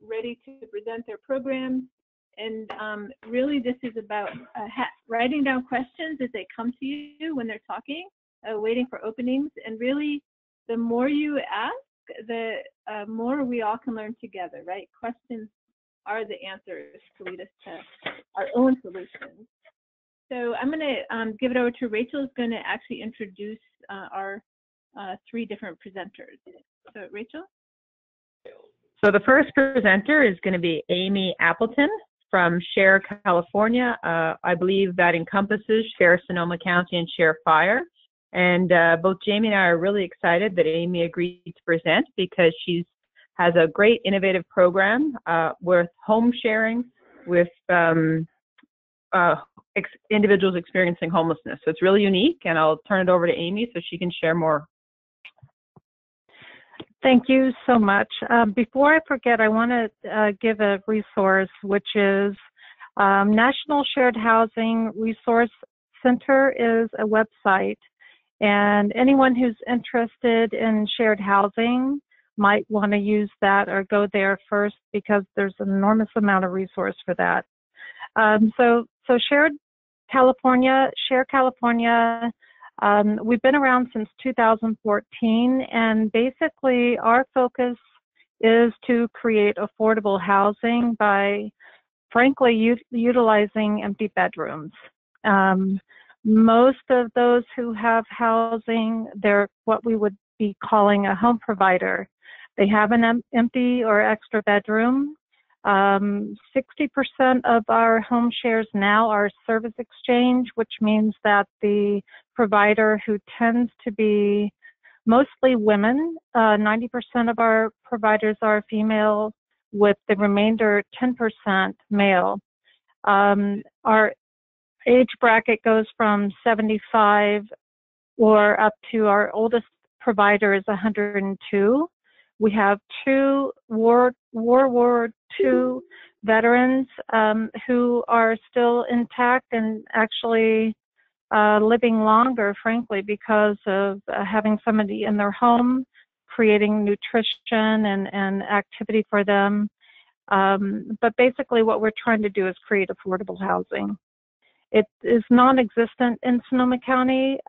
ready to present their programs. And really, this is about writing down questions as they come to you when they're talking, waiting for openings. And really, the more you ask, the more we all can learn together, right? Questions are the answers to lead us to our own solutions. So I'm going to give it over to Rachel, who's going to actually introduce our 3 different presenters. So Rachel? So the first presenter is going to be Amy Appleton from Share, California. I believe that encompasses Share Sonoma County and Share Fire. And both Jamie and I are really excited that Amy agreed to present because she has a great innovative program with home sharing with individuals experiencing homelessness. So it's really unique, and I'll turn it over to Amy so she can share more. Thank you so much. Before I forget, I want to give a resource, which is National Shared Housing Resource Center is a website, and anyone who's interested in shared housing might want to use that or go there first because there's an enormous amount of resource for that. So Share California, we've been around since 2014, and basically our focus is to create affordable housing by, frankly, utilizing empty bedrooms. Most of those who have housing, they're what we would be calling a home provider. They have an empty or extra bedroom. 60% of our home shares now are service exchange, which means that the provider, who tends to be mostly women, 90% of our providers are female, with the remainder 10% male. Our age bracket goes from 75 or up to our oldest provider is 102. We have 2 World War II veterans who are still intact and actually living longer, frankly, because of having somebody in their home, creating nutrition and activity for them. But basically what we're trying to do is create affordable housing. It is non-existent in Sonoma County.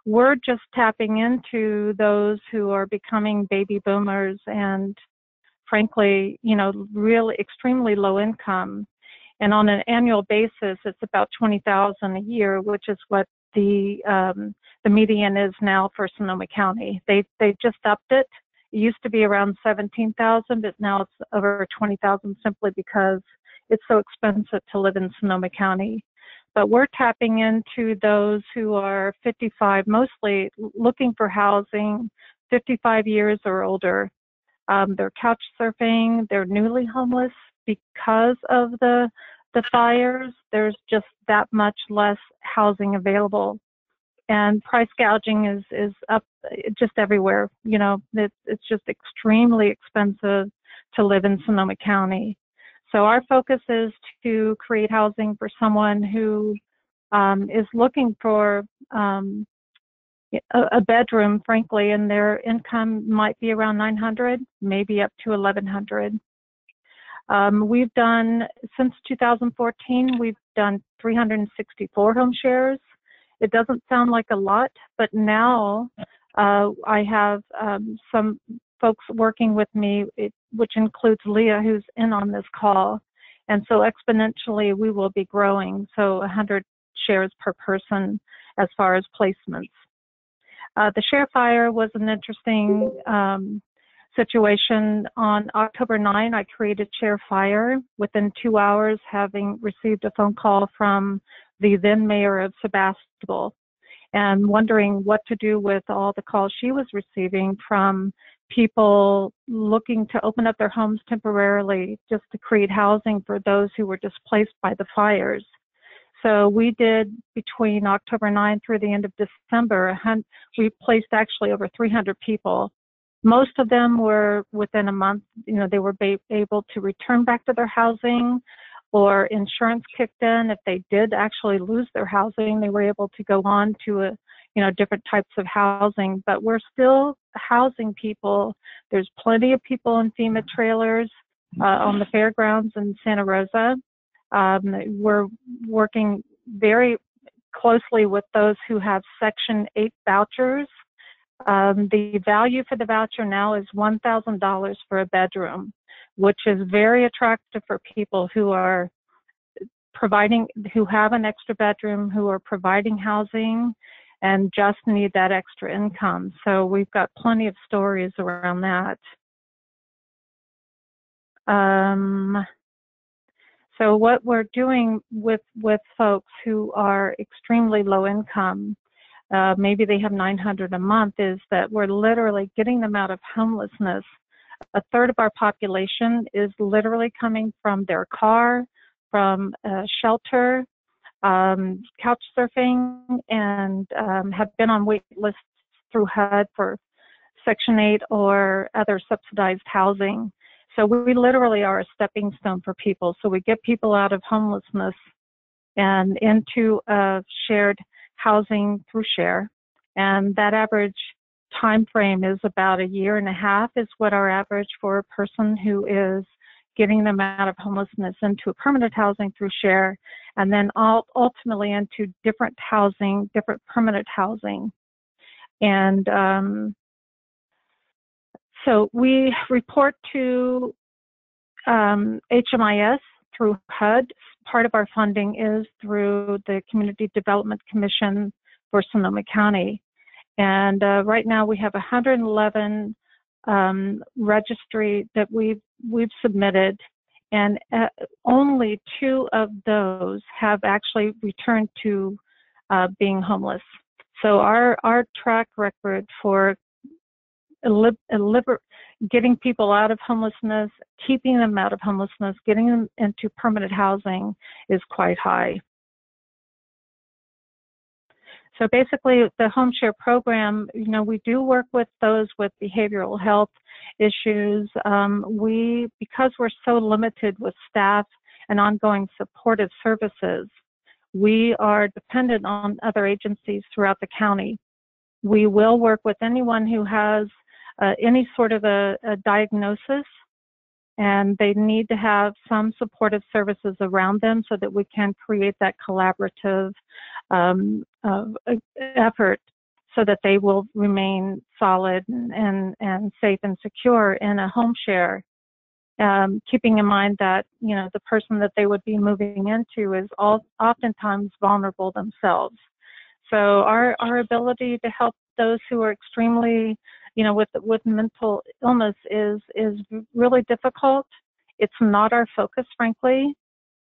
We're just tapping into those who are becoming baby boomers and, frankly, really extremely low income. And on an annual basis, it's about $20,000 a year, which is what the median is now for Sonoma County. They just upped it. It used to be around $17,000, but now it's over $20,000 simply because it's so expensive to live in Sonoma County. But we're tapping into those who are 55, mostly looking for housing, 55 years or older. They're couch surfing, they're newly homeless because of the fires. There's just that much less housing available. And price gouging is up just everywhere. It's just extremely expensive to live in Sonoma County. So our focus is to create housing for someone who is looking for a bedroom, frankly, and their income might be around $900, maybe up to $1,100. We've done, since 2014, we've done 364 home shares. It doesn't sound like a lot, but now I have some folks working with me, which includes Leah, who's in on this call. And so exponentially, we will be growing. So 100 shares per person as far as placements. The Share Fire was an interesting situation. On October 9, I created Share Fire within 2 hours, having received a phone call from the then mayor of Sebastopol and wondering what to do with all the calls she was receiving from people looking to open up their homes temporarily just to create housing for those who were displaced by the fires. So we did, between October 9 through the end of December, we placed actually over 300 people. Most of them were within a month, they were able to return back to their housing, or insurance kicked in. If they did actually lose their housing, they were able to go on to different types of housing. But we're still housing people. There's plenty of people in FEMA trailers. on the fairgrounds in Santa Rosa. We're working very closely with those who have Section 8 vouchers. The value for the voucher now is $1,000 for a bedroom, which is very attractive for people who are who have an extra bedroom, who are providing housing, and just need that extra income. So we've got plenty of stories around that. So what we're doing with folks who are extremely low income, maybe they have $900 a month, is that we're literally getting them out of homelessness. A third of our population is literally coming from their car, from shelter, couch surfing, and have been on wait lists through HUD for Section 8 or other subsidized housing. So we literally are a stepping stone for people. So we get people out of homelessness and into shared housing through SHARE. And that average time frame is about 1.5 years is what our average for a person who is getting them out of homelessness into permanent housing through SHARE, and then ultimately into different housing, different permanent housing. And so we report to HMIS through HUD. Part of our funding is through the Community Development Commission for Sonoma County. And right now we have 111 registry that we've submitted, and only 2 of those have actually returned to being homeless. So our track record for getting people out of homelessness, keeping them out of homelessness, getting them into permanent housing is quite high. So basically, the home share program, we do work with those with behavioral health issues. Because we're so limited with staff and ongoing supportive services, we are dependent on other agencies throughout the county. We will work with anyone who has any sort of a diagnosis, and they need to have some supportive services around them so that we can create that collaborative effort so that they will remain solid and safe and secure in a home share, keeping in mind that the person that they would be moving into is oftentimes vulnerable themselves. So our ability to help those who are extremely with mental illness is really difficult. It's not our focus, frankly,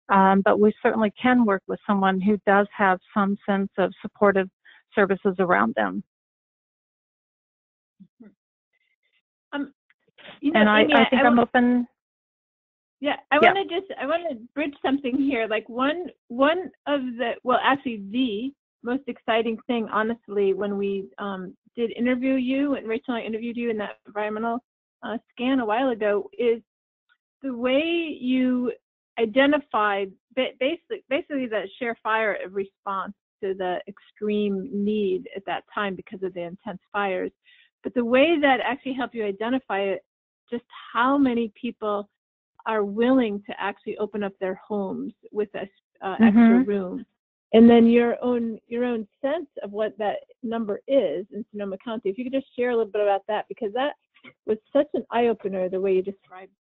but we certainly can work with someone who does have some sense of supportive services around them. And I think I'm open. Yeah, I want to bridge something here. Like one of the most exciting thing, honestly, when we did interview you, and Rachel and I interviewed you in that environmental scan a while ago, is the way you identified basically the Share Fire response to the extreme need at that time because of the intense fires. But the way that actually helped you identify it, just how many people are willing to actually open up their homes with a extra room. And then your own sense of what that number is in Sonoma County. If you could just share a little bit about that, because that was such an eye-opener, the way you described it.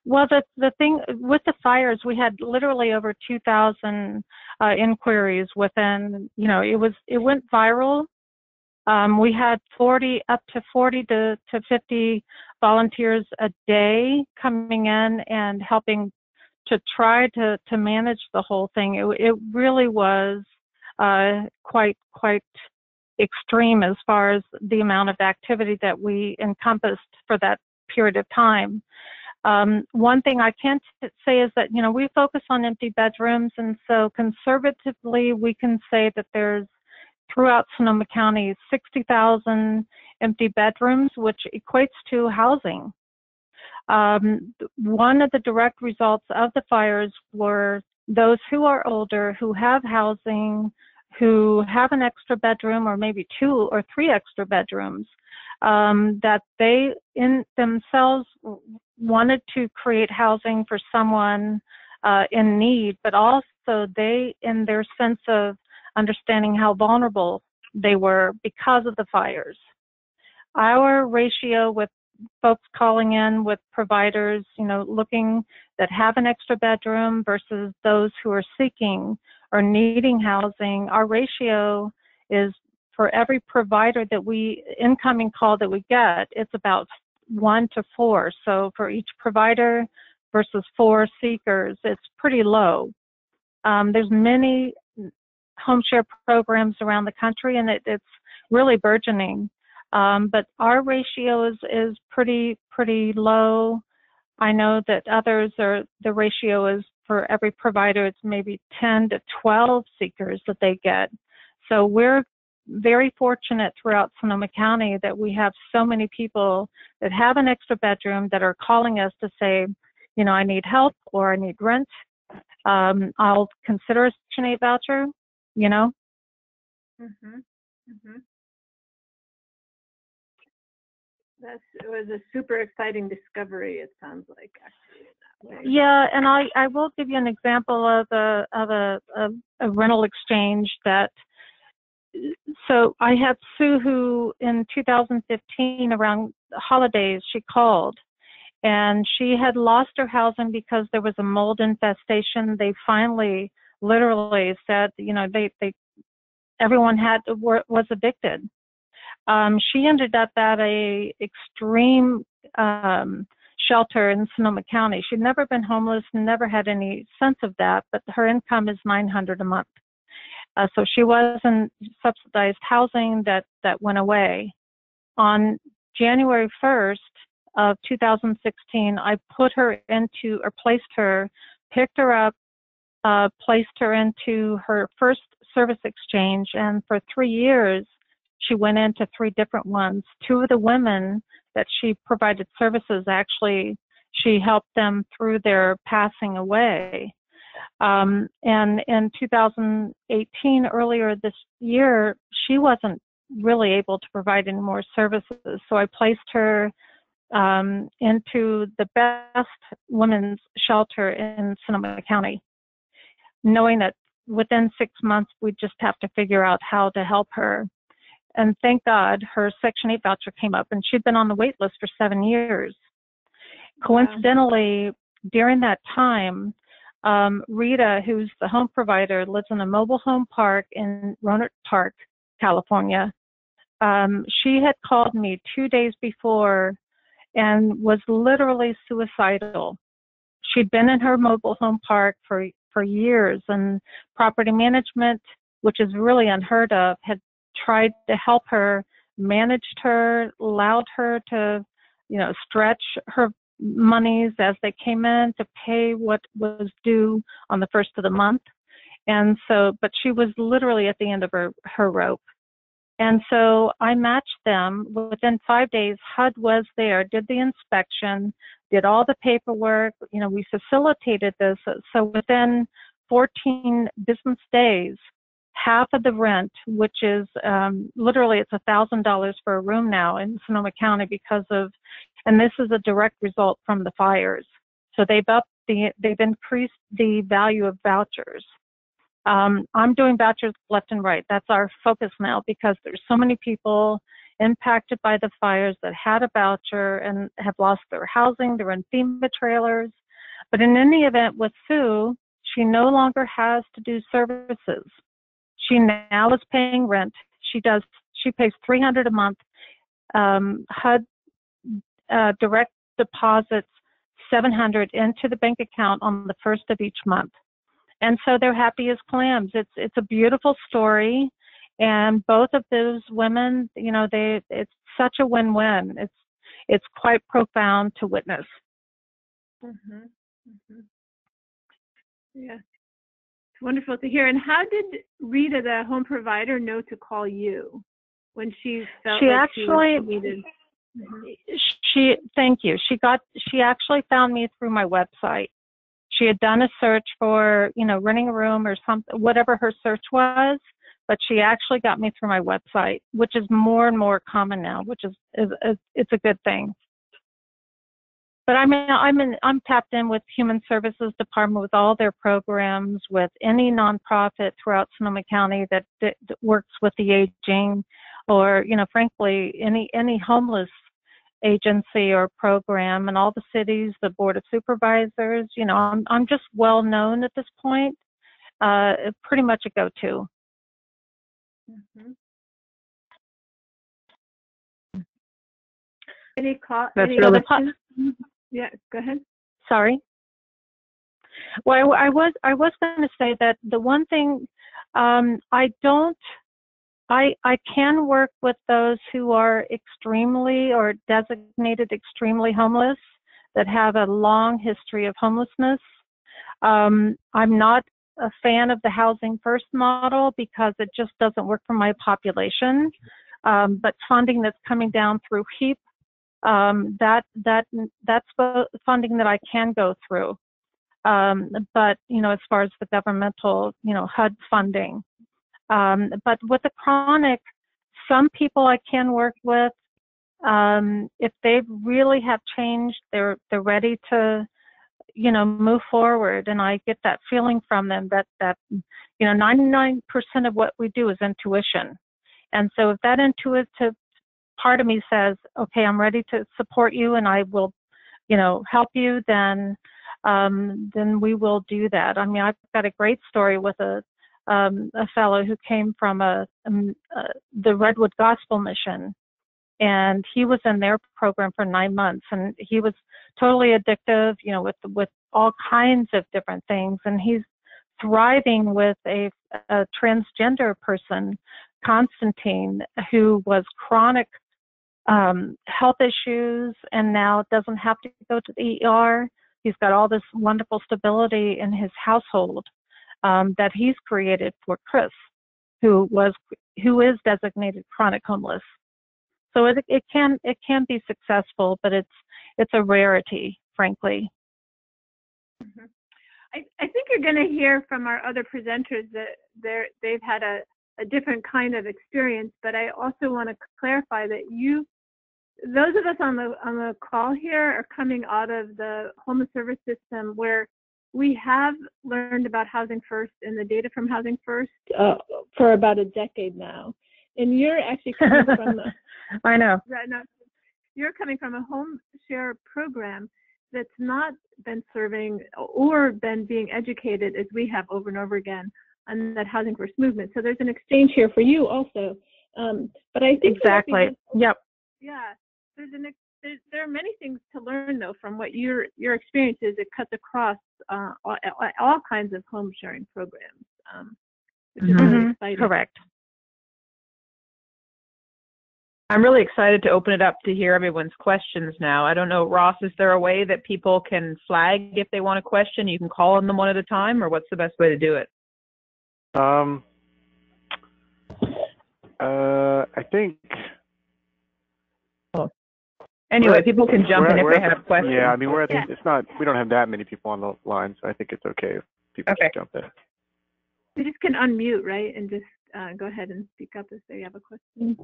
Well, the thing with the fires, we had literally over 2,000 inquiries within, it went viral. We had up to 40 to 50 volunteers a day coming in and helping to try to manage the whole thing. It really was quite extreme as far as the amount of activity that we encompassed for that period of time. One thing I can say is that, we focus on empty bedrooms, and so conservatively we can say that there's throughout Sonoma County 60,000 empty bedrooms, which equates to housing. One of the direct results of the fires were those who are older, who have housing, who have an extra bedroom or maybe 2 or 3 extra bedrooms, that they in themselves wanted to create housing for someone in need, but also they, in their sense of understanding how vulnerable they were because of the fires. Our ratio with folks calling in with providers, looking that have an extra bedroom versus those who are seeking or needing housing, our ratio is for every provider incoming call that we get, it's about 1 to 4. So for each provider versus 4 seekers, it's pretty low. There's many home share programs around the country, and it's really burgeoning. But our ratio is pretty low. I know that the ratio is for every provider, it's maybe 10 to 12 seekers that they get. So we're very fortunate throughout Sonoma County that we have so many people that have an extra bedroom that are calling us to say, I need help or I need rent. I'll consider a Section 8 voucher, Mhm. Mhm. It was a super exciting discovery, it sounds like, actually, in that way. Yeah, and I will give you an example of a rental exchange that. So I had Sue, who in 2015 around the holidays, she called, and she had lost her housing because there was a mold infestation. They finally literally said, everyone was evicted. She ended up at a extreme shelter in Sonoma County. She'd never been homeless, never had any sense of that, but her income is $900 a month. So she was in subsidized housing that went away. On January 1st of 2016, I picked her up, placed her into her first service exchange, and for 3 years, she went into 3 different ones. 2 of the women that she provided services, actually, she helped them through their passing away. And in 2018, earlier this year, she wasn't really able to provide any more services. So I placed her into the best women's shelter in Sonoma County, knowing that within 6 months, we just have to figure out how to help her. And thank God her Section 8 voucher came up, and she'd been on the wait list for 7 years. Coincidentally, during that time, Rita, who's the home provider, lives in a mobile home park in Rohnert Park, California. She had called me 2 days before and was literally suicidal. She'd been in her mobile home park for years, and property management, which is really unheard of, had tried to help her, managed her, allowed her to, stretch her monies as they came in to pay what was due on the first of the month. And so, but she was literally at the end of her rope. And so I matched them. Within 5 days, HUD was there, did the inspection, did all the paperwork. We facilitated this. So within 14 business days, half of the rent, which is literally it's $1,000 for a room now in Sonoma County and this is a direct result from the fires. So they've increased the value of vouchers. I'm doing vouchers left and right. That's our focus now because there's so many people impacted by the fires that had a voucher and have lost their housing. They're in FEMA trailers. But in any event, with Sue, she no longer has to do services. She now is paying rent. She pays $300 a month. HUD direct deposits $700 into the bank account on the first of each month. And so they're happy as clams. It's a beautiful story, and both of those women, it's such a win-win. It's quite profound to witness. Mm-hmm. Mm-hmm. Yeah, it's wonderful to hear. And how did Rita, the home provider, know to call you when she felt she needed? Mm-hmm. Thank you. She actually found me through my website. She had done a search for, renting a room or something, whatever her search was, but she actually got me through my website, which is more and more common now, which is it's a good thing. But I'm tapped in with Human Services Department with all their programs, with any nonprofit throughout Sonoma County that works with the aging, or frankly, any homeless agency or program, and all the cities, the Board of Supervisors. I'm just well known at this point. Pretty much a go-to. Mm-hmm. Any really questions? Yeah, go ahead. Sorry. Well, I was going to say that the one thing I can work with those who are extremely or designated extremely homeless that have a long history of homelessness. I'm not a fan of the Housing First model because it just doesn't work for my population. But funding that's coming down through HEAP, that's funding that I can go through. But as far as the governmental, HUD funding. But with the chronic, some people I can work with, if they really have changed, they're ready to, move forward. And I get that feeling from them that 99% of what we do is intuition. And so if that intuitive part of me says, okay, I'm ready to support you and I will, help you, then we will do that. I mean, I've got a great story with a fellow who came from the Redwood Gospel Mission, and he was in their program for 9 months, and he was totally addictive, with all kinds of different things, and he's thriving with a transgender person, Constantine, who was chronic health issues and now doesn't have to go to the ER. He's got all this wonderful stability in his household that he's created for Chris, who is designated chronic homeless. So it can be successful, but it's a rarity, frankly. Mm-hmm. I think you're going to hear from our other presenters that they've had a different kind of experience, but I also want to clarify that those of us on the call here are coming out of the homeless service system where we have learned about Housing First and the data from Housing First for about a decade now. And you're actually coming from I know. You're coming from a home share program that's not been serving or been being educated as we have over and over again on that Housing First movement. So there's an exchange here for you also. But I think exactly. Yep. Yeah. There are many things to learn though from what your experience is. It cuts across all kinds of home sharing programs, which is really exciting. Correct. I'm really excited to open it up to hear everyone's questions now. I don't know, Ross, is there a way that people can flag if they want a question? You can call on them one at a time, or what's the best way to do it? I think. Anyway, people can jump in if they have questions. Yeah, I mean, we don't have that many people on the line, so I think it's okay if people just jump in. You just can unmute, right, and just go ahead and speak up if they have a question.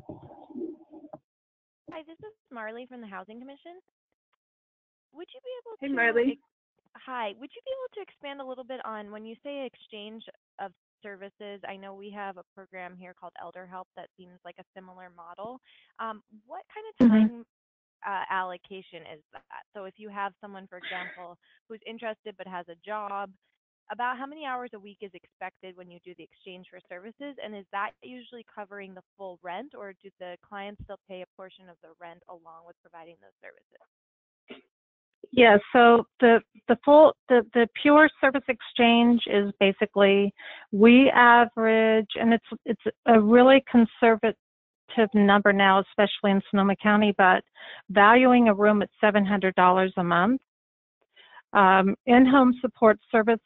Hi, this is Marley from the Housing Commission. Would you be able to? Hey, Marley. Hi. Would you be able to expand a little bit on when you say exchange of services? I know we have a program here called Elder Help that seems like a similar model. What kind of time allocation is that? So if you have someone, for example, who's interested but has a job, about how many hours a week is expected when you do the exchange for services? And is that usually covering the full rent, or do the clients still pay a portion of the rent along with providing those services? Yeah, so the pure service exchange is basically, we average, and it's a really conservative number now, especially in Sonoma County, but valuing a room at $700 a month. In-home support services,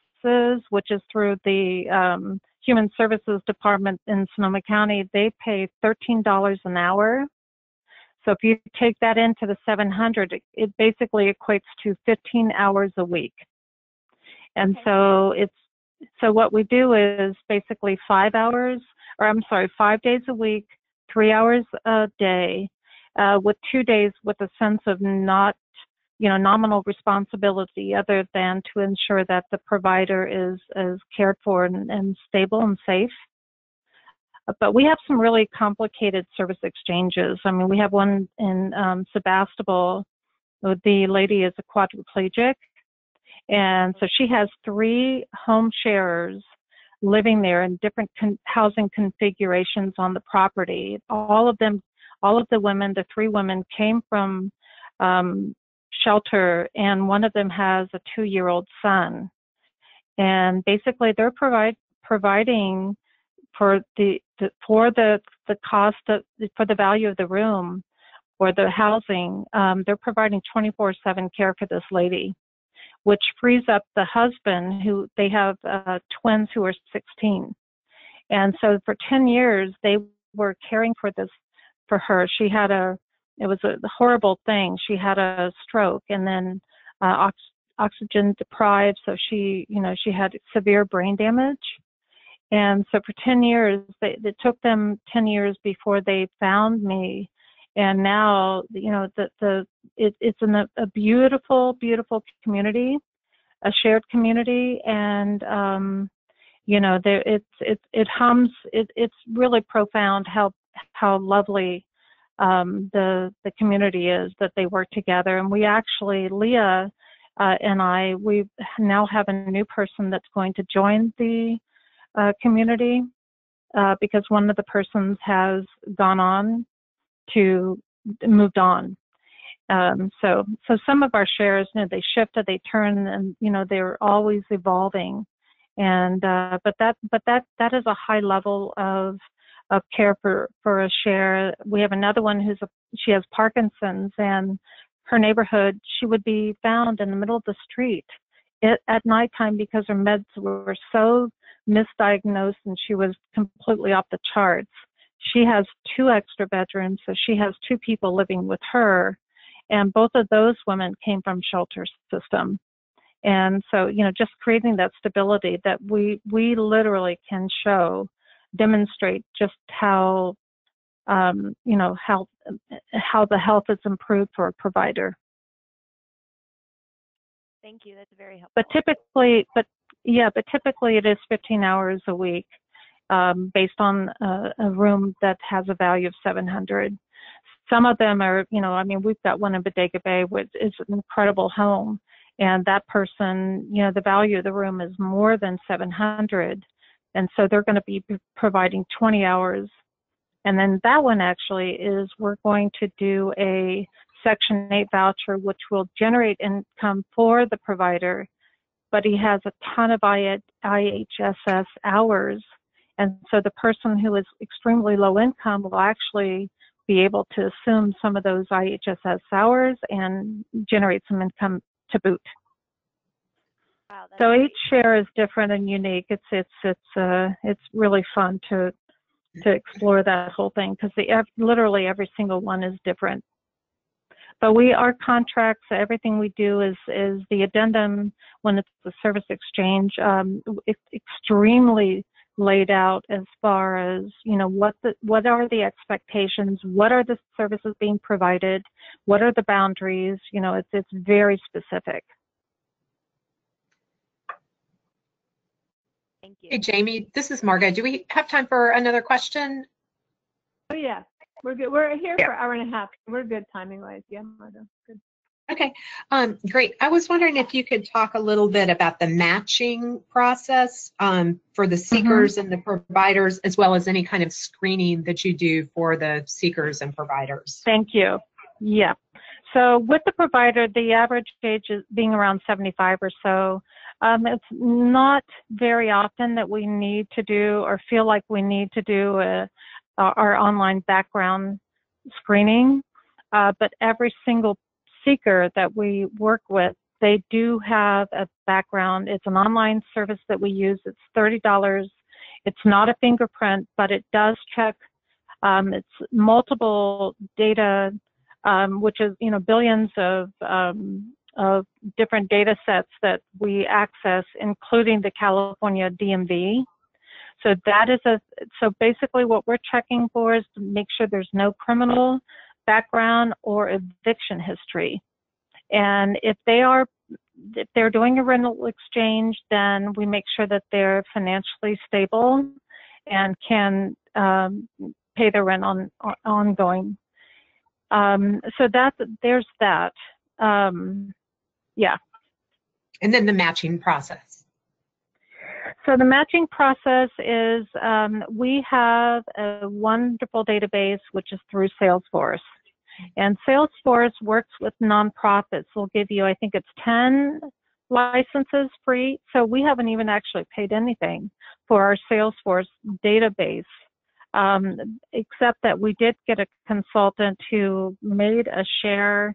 which is through the Human Services Department in Sonoma County, they pay $13 an hour. So if you take that into the 700, it basically equates to 15 hours a week. And so what we do is basically 5 days a week, 3 hours a day, with 2 days with a sense of not, nominal responsibility other than to ensure that the provider is cared for and stable and safe. But we have some really complicated service exchanges. I mean, we have one in Sebastopol. The lady is a quadriplegic, and so she has 3 home sharers living there in different housing configurations on the property. All of the women, the 3 women, came from shelter, and one of them has a 2-year-old son. And basically, they're providing for the cost for the value of the room or the housing. They're providing 24/7 care for this lady, which frees up the husband, who they have twins who are 16. And so for 10 years, they were caring for her. It was a horrible thing. She had a stroke and then oxygen deprived, so she had severe brain damage. And so for 10 years, it took them 10 years before they found me. And now, it's in a beautiful, beautiful community, a shared community, and it hums. It's really profound how lovely the community is, that they work together. And we actually, Leah and we now have a new person that's going to join the community because one of the persons has moved on. So some of our shares, they shifted, they turn, and they're always evolving. And but that is a high level of care for a share. We have another one she has Parkinson's, and her neighborhood, she would be found in the middle of the street at nighttime because her meds were so misdiagnosed and she was completely off the charts. She has 2 extra bedrooms, so she has 2 people living with her, and both of those women came from shelter system. And so, just creating that stability that we literally can demonstrate just how the health is improved for a provider. Thank you. That's very helpful. But typically it is 15 hours a week, based on a room that has a value of $700. Some of them are, we've got one in Bodega Bay, which is an incredible home, and that person, the value of the room is more than $700, and so they're going to be providing 20 hours. And then that one actually we're going to do a Section 8 voucher, which will generate income for the provider, but he has a ton of IHSS hours. And so the person who is extremely low income will actually be able to assume some of those IHSS hours and generate some income to boot. Wow, that's so great. Each share is different and unique. It's really fun to explore that whole thing because literally every single one is different. But our contracts, everything we do is the addendum when it's the service exchange. It's extremely laid out as far as what are the expectations, what are the services being provided, what are the boundaries. It's very specific. Thank you. Hey, Jamie, this is Marga. Do we have time for another question? Oh yeah, we're good. We're here for an hour and a half. We're good timing wise. Yeah, Margo, good. Okay, great. I was wondering if you could talk a little bit about the matching process for the seekers and the providers, as well as any kind of screening that you do for the seekers and providers. Thank you. Yeah. So with the provider, the average age is being around 75 or so. It's not very often that we need to do or feel like we need to do our online background screening, but every single seeker that we work with, they do have a background. It's an online service that we use. It's $30. It's not a fingerprint, but it does check. It's multiple data, which is billions of different data sets that we access, including the California DMV. So so basically what we're checking for is to make sure there's no criminal background or eviction history. And if they're doing a rental exchange, then we make sure that they're financially stable and can pay their rent ongoing. So there's that. Yeah. And then the matching process. So the matching process is we have a wonderful database, which is through Salesforce. And Salesforce works with nonprofits. They'll give you, I think it's 10 licenses free. So we haven't even actually paid anything for our Salesforce database, except that we did get a consultant who made a share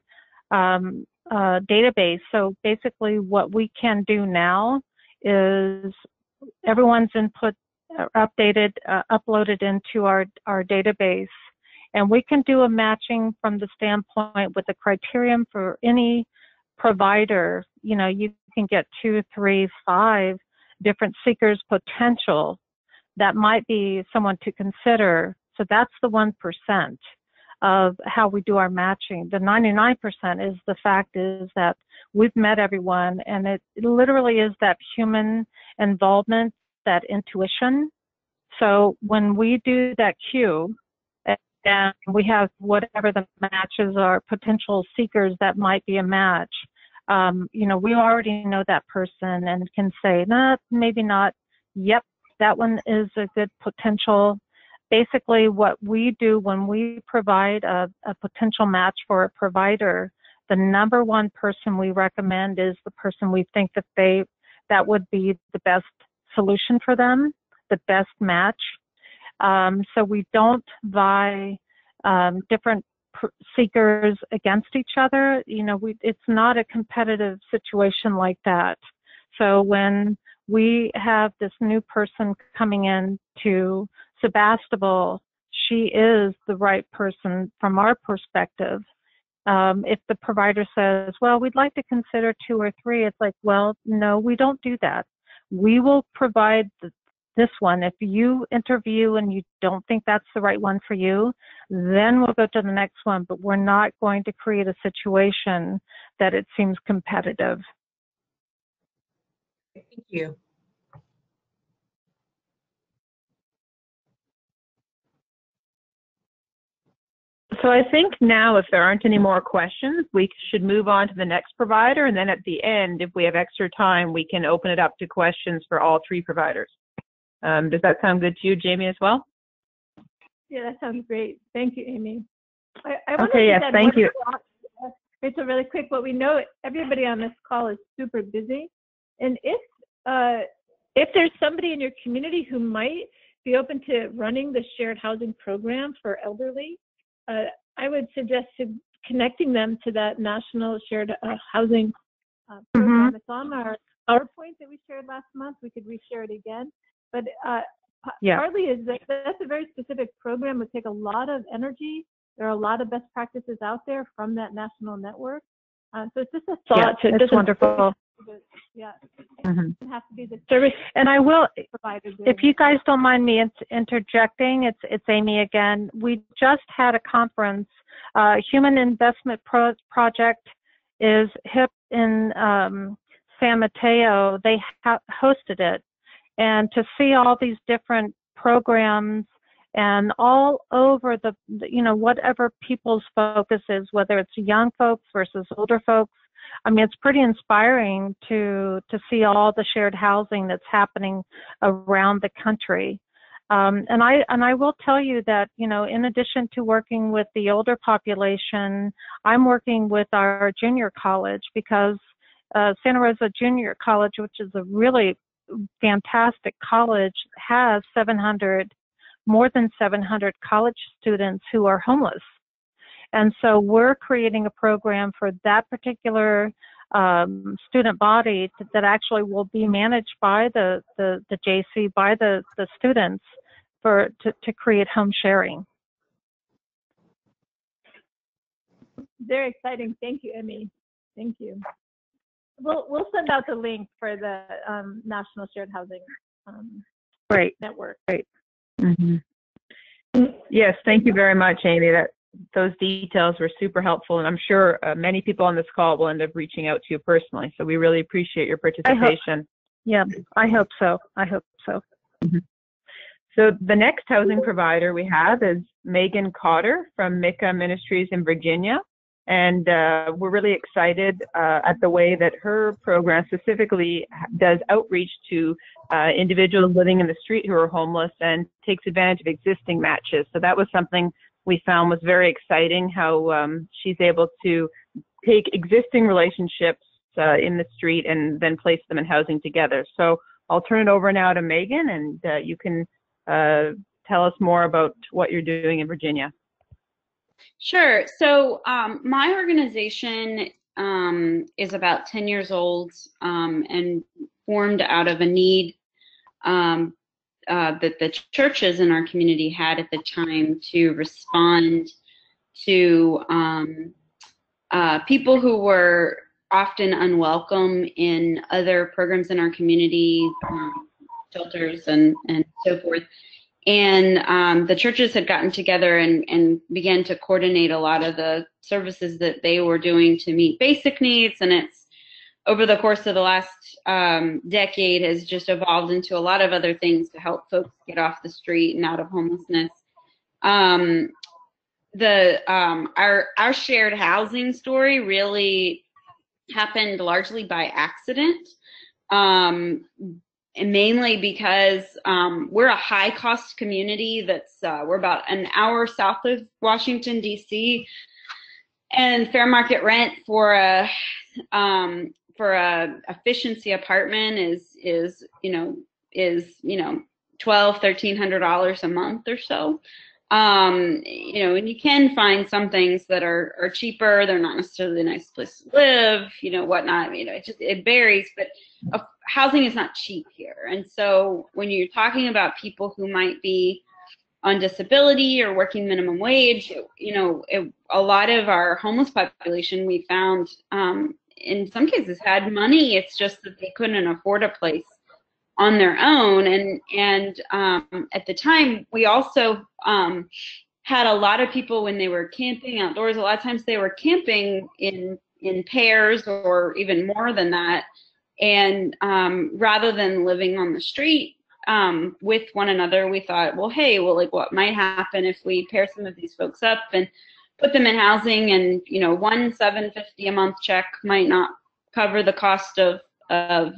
database. So basically what we can do now is everyone's input uploaded into our database. And we can do a matching from the standpoint with the criterion for any provider. You know, you can get 2, 3, 5 different seekers potential that might be someone to consider. So that's the 1% of how we do our matching. The 99% is the fact is that we've met everyone, and it literally is that human involvement, that intuition. So when we do that queue, and we have whatever the matches are, potential seekers that might be a match, you know, we already know that person and can say, nah, maybe not. Yep, that one is a good potential. Basically, what we do when we provide a potential match for a provider, the number one person we recommend is the person we think that would be the best solution for them, the best match. So we don't vie different seekers against each other. You know, it's not a competitive situation like that. So when we have this new person coming in to Sebastopol, she is the right person from our perspective. If the provider says, well, we'd like to consider 2 or 3, it's like, well, no, we don't do that. We will provide this one. If you interview and you don't think that's the right one for you, then we'll go to the next one, but we're not going to create a situation that it seems competitive. Thank you. So I think now, if there aren't any more questions, we should move on to the next provider. And then at the end, if we have extra time, we can open it up to questions for all 3 providers. Does that sound good to you, Jamie, as well? Yeah, that sounds great. Thank you, Amy. Okay, yes, thank you. Rachel, really quick, what we know, everybody on this call is super busy. And if there's somebody in your community who might be open to running the shared housing program for elderly, I would suggest connecting them to that national shared housing program. It's on our PowerPoint that we shared last month. We could reshare it again. But partly is that's a very specific program. It would take a lot of energy. There are a lot of best practices out there from that national network. So it's just a thought. Yeah, it's wonderful. Yeah. Mm-hmm. It has to be the service. And I will, if you guys don't mind me interjecting, it's Amy again. We just had a conference. Human Investment Project is HIP in San Mateo. They hosted it. And to see all these different programs and all over the, you know, whatever people's focus is, whether it's young folks versus older folks, I mean, it's pretty inspiring to see all the shared housing that's happening around the country. And I will tell you that, you know, in addition to working with the older population, I'm working with our junior college because Santa Rosa Junior College, which is a really fantastic college, has more than 700 college students who are homeless. And so we're creating a program for that particular student body that actually will be managed by the JC, by the students to create home sharing. Very exciting. Thank you, Emmy. Thank you. We'll send out the link for the National Shared Housing Great. Network. Great. Mm-hmm. Yes, thank you very much, Amy. those details were super helpful, and I'm sure many people on this call will end up reaching out to you personally. So we really appreciate your participation. I hope so. I hope so. Mm-hmm. So the next housing provider we have is Megan Cotter from Mika Ministries in Virginia. And we're really excited at the way that her program specifically does outreach to individuals living in the street who are homeless and takes advantage of existing matches. So that was something we found was very exciting, how she's able to take existing relationships in the street and then place them in housing together. So I'll turn it over now to Megan, and you can tell us more about what you're doing in Virginia. Sure. So my organization is about 10 years old and formed out of a need that the churches in our community had at the time to respond to people who were often unwelcome in other programs in our community, shelters and so forth. And the churches had gotten together and began to coordinate a lot of the services that they were doing to meet basic needs. And it's over the course of the last decade has just evolved into a lot of other things to help folks get off the street and out of homelessness. Our shared housing story really happened largely by accident. And mainly because we're a high-cost community that's we're about an hour south of Washington D.C. and fair market rent for a efficiency apartment is $1,200-$1,300 a month or so. And you can find some things that are cheaper. They're not necessarily a nice place to live, whatnot. It varies, but housing is not cheap here. And so when you're talking about people who might be on disability or working minimum wage, a lot of our homeless population we found in some cases had money. It's just that they couldn't afford a place on their own. And at the time, we also had a lot of people when they were camping outdoors. A lot of times they were camping in pairs or even more than that. And rather than living on the street with one another, we thought, what might happen if we pair some of these folks up and put them in housing? And one $750 a month check might not cover the cost of a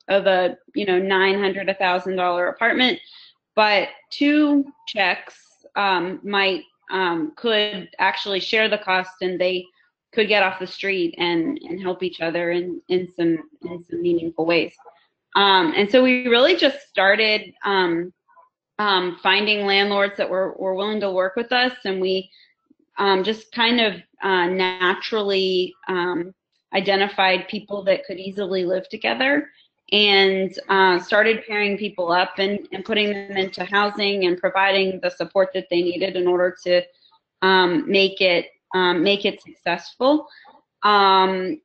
$900, $1,000 apartment, but two checks could actually share the cost, and they could get off the street and help each other in some meaningful ways. And so we really just started finding landlords that were willing to work with us, and we just kind of naturally identified people that could easily live together and started pairing people up and putting them into housing and providing the support that they needed in order to make it successful. And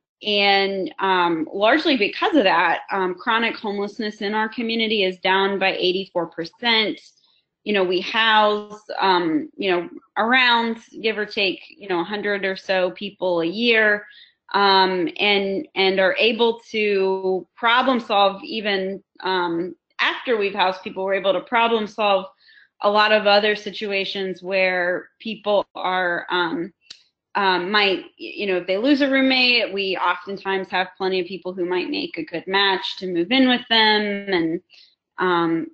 largely because of that, chronic homelessness in our community is down by 84%. We house, around, give or take, 100 or so people a year, and are able to problem solve even after we've housed people. We're able to problem solve a lot of other situations where people are if they lose a roommate, we oftentimes have plenty of people who might make a good match to move in with them, and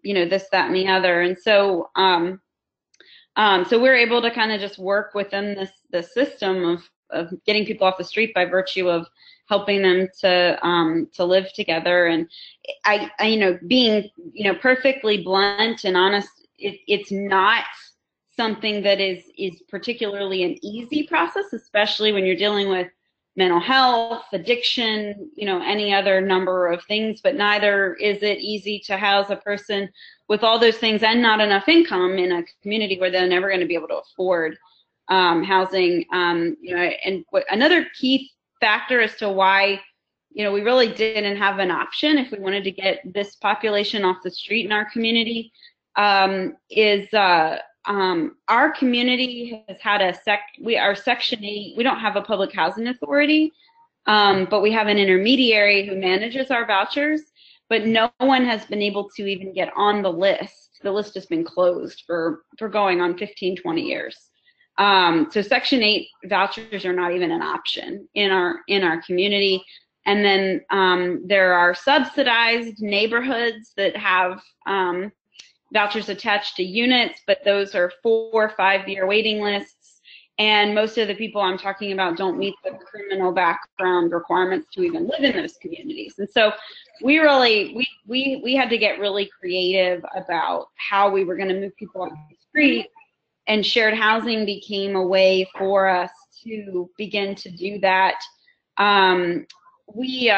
this, that, and the other. And so so we're able to kind of just work within this system of getting people off the street by virtue of helping them to live together. And I being perfectly blunt and honest, it's not something that is particularly an easy process, especially when you're dealing with mental health, addiction, any other number of things. But neither is it easy to house a person with all those things and not enough income in a community where they're never going to be able to afford housing. And another key factor as to why we really didn't have an option if we wanted to get this population off the street in our community is our community has had our Section 8, we don't have a public housing authority, but we have an intermediary who manages our vouchers, but no one has been able to even get on the list. The list has been closed for going on 15, 20 years. So Section 8 vouchers are not even an option in our community. And then there are subsidized neighborhoods that have vouchers attached to units, but those are 4 or 5 year waiting lists. And most of the people I'm talking about don't meet the criminal background requirements to even live in those communities. And so we had to get really creative about how we were going to move people off the street, and shared housing became a way for us to begin to do that. We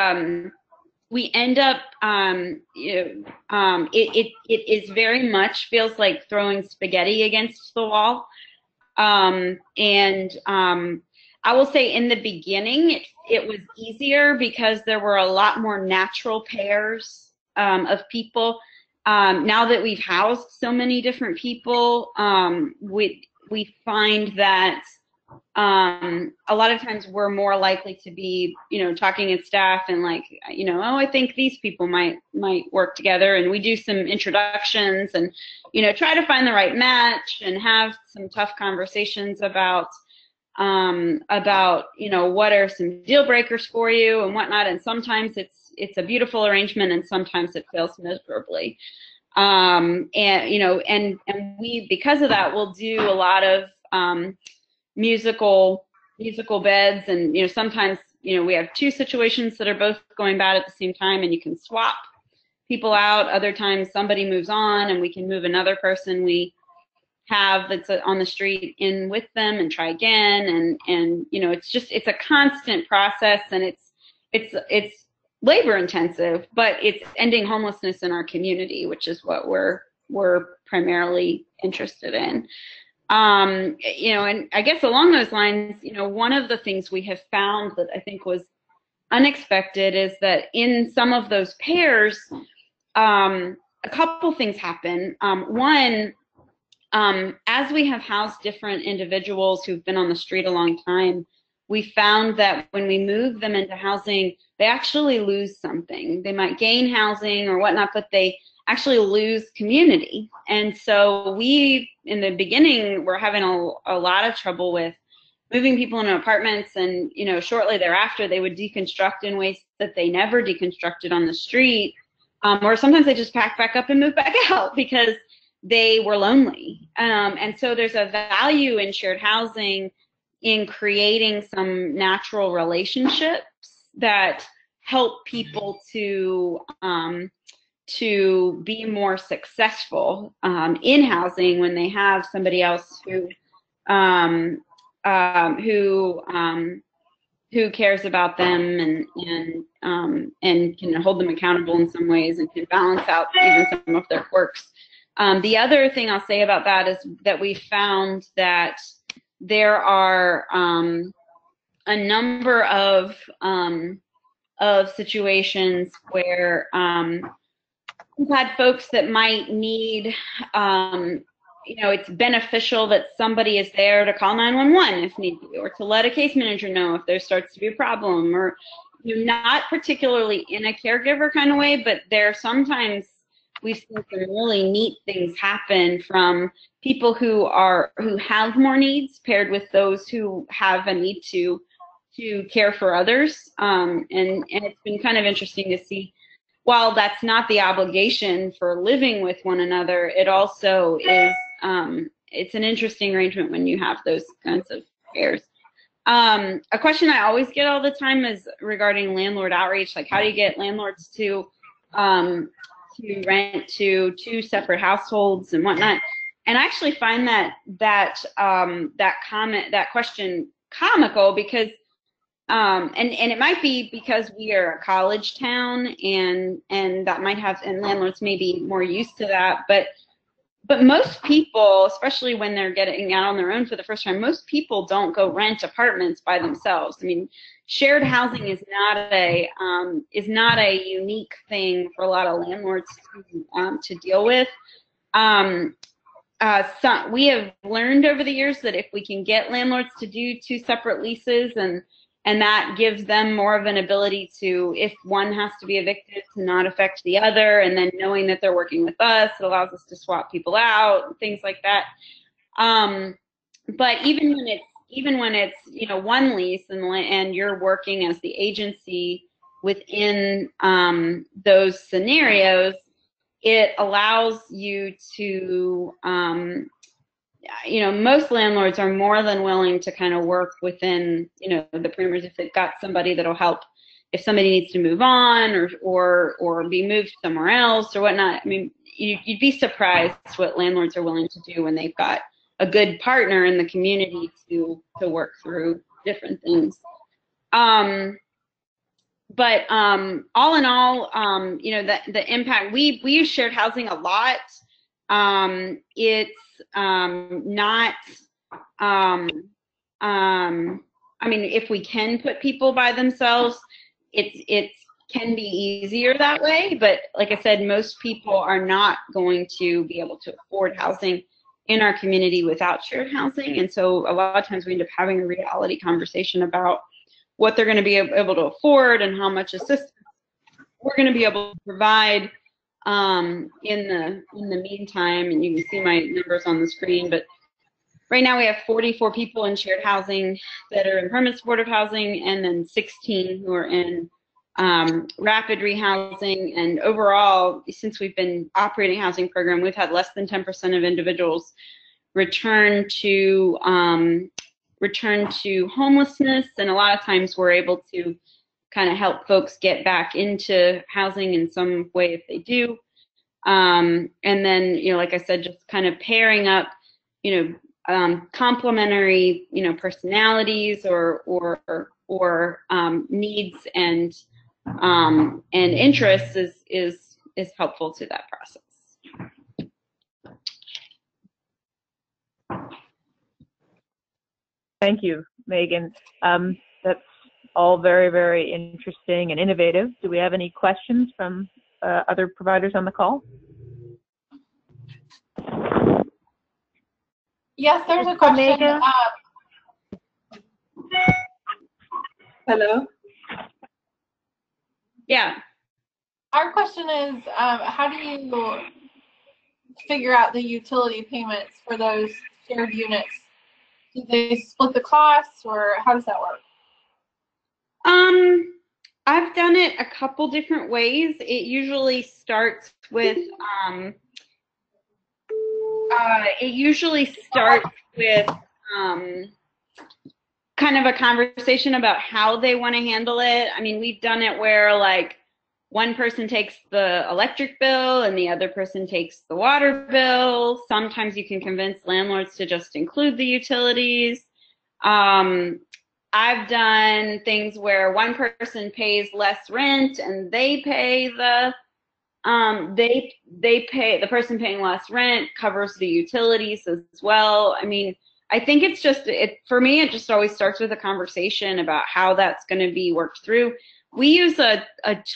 end up, it is very much feels like throwing spaghetti against the wall. I will say in the beginning, it was easier because there were a lot more natural pairs of people. Now that we've housed so many different people, we find that a lot of times we're more likely to be, talking at staff and like, oh, I think these people might work together, and we do some introductions and, try to find the right match and have some tough conversations about, what are some deal breakers for you and whatnot. And sometimes it's a beautiful arrangement, and sometimes it fails miserably. And we, because of that, will do a lot of musical beds, and sometimes we have 2 situations that are both going bad at the same time, and you can swap people out. Other times somebody moves on and we can move another person we have that's on the street in with them and try again, and it's a constant process, and it's labor intensive, but it's ending homelessness in our community, which is what we're primarily interested in. And I guess along those lines, one of the things we have found that I think was unexpected is that in some of those pairs, a couple things happen. One, as we have housed different individuals who've been on the street a long time, we found that when we move them into housing, they actually lose something. They might gain housing or whatnot, but they actually lose community. And so we, in the beginning, were having a lot of trouble with moving people into apartments, and shortly thereafter they would deconstruct in ways that they never deconstructed on the street, or sometimes they just pack back up and move back out because they were lonely. And so there's a value in shared housing in creating some natural relationships that help people to be more successful in housing when they have somebody else who cares about them and can hold them accountable in some ways and can balance out even some of their quirks. The other thing I'll say about that is that we found that there are a number of situations where we've had folks that might need, it's beneficial that somebody is there to call 911 if need be, or to let a case manager know if there starts to be a problem, or not particularly in a caregiver kind of way, but there sometimes we've seen some really neat things happen from people who have more needs paired with those who have a need to care for others. And it's been kind of interesting to see, while that's not the obligation for living with one another, it also is, it's an interesting arrangement when you have those kinds of pairs. A question I always get all the time is regarding landlord outreach, like how do you get landlords to rent to 2 separate households and whatnot? And I actually find that question comical because and it might be because we are a college town and that might have, and landlords may be more used to that, but most people, especially when they're getting out on their own for the first time, most people don't go rent apartments by themselves. I mean, shared housing is not a unique thing for a lot of landlords to deal with. we have learned over the years that if we can get landlords to do 2 separate leases, and that gives them more of an ability to, if one has to be evicted, to not affect the other, and then knowing that they're working with us, it allows us to swap people out, things like that. But even when it's one lease and you're working as the agency within those scenarios, it allows you to most landlords are more than willing to kind of work within the parameters if they've got somebody that'll help if somebody needs to move on or be moved somewhere else or whatnot. I mean, you'd be surprised what landlords are willing to do when they've got a good partner in the community to work through different things. But all in all, the impact, we use shared housing a lot. It's not, I mean, if we can put people by themselves, it can be easier that way. But like I said, most people are not going to be able to afford housing in our community without shared housing. And so a lot of times we end up having a reality conversation about what they're going to be able to afford and how much assistance we're going to be able to provide in the meantime. And you can see my numbers on the screen, but right now we have 44 people in shared housing that are in permanent supportive housing, and then 16 who are in rapid rehousing. And overall, since we've been operating a housing program, we've had less than 10% of individuals return to homelessness, and a lot of times we're able to kind of help folks get back into housing in some way if they do. And then, like I said, just kind of pairing up, complementary, personalities or needs and interests is helpful to that process. Thank you, Megan. That's all very, very interesting and innovative. Do we have any questions from other providers on the call? Yes, there's a question. Hello? Yeah. Our question is, how do you figure out the utility payments for those shared units? Do they split the costs, or how does that work? I've done it a couple different ways. It usually starts with kind of a conversation about how they want to handle it. I mean, we've done it where like one person takes the electric bill and the other person takes the water bill. Sometimes you can convince landlords to just include the utilities. I've done things where one person pays less rent and they pay the person paying less rent covers the utilities as well. I mean, I think it's just, for me, it just always starts with a conversation about how that's going to be worked through. We use a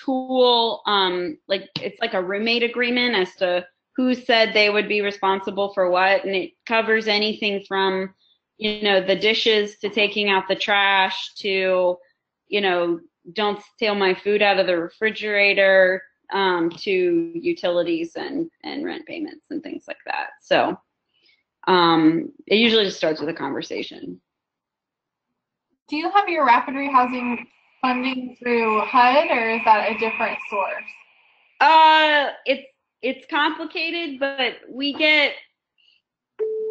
tool, it's like a roommate agreement as to who said they would be responsible for what, and it covers anything from, the dishes to taking out the trash to, don't steal my food out of the refrigerator, to utilities and rent payments and things like that. So it usually just starts with a conversation. Do you have your rapid rehousing funding through HUD, or is that a different source? It's complicated, but we get,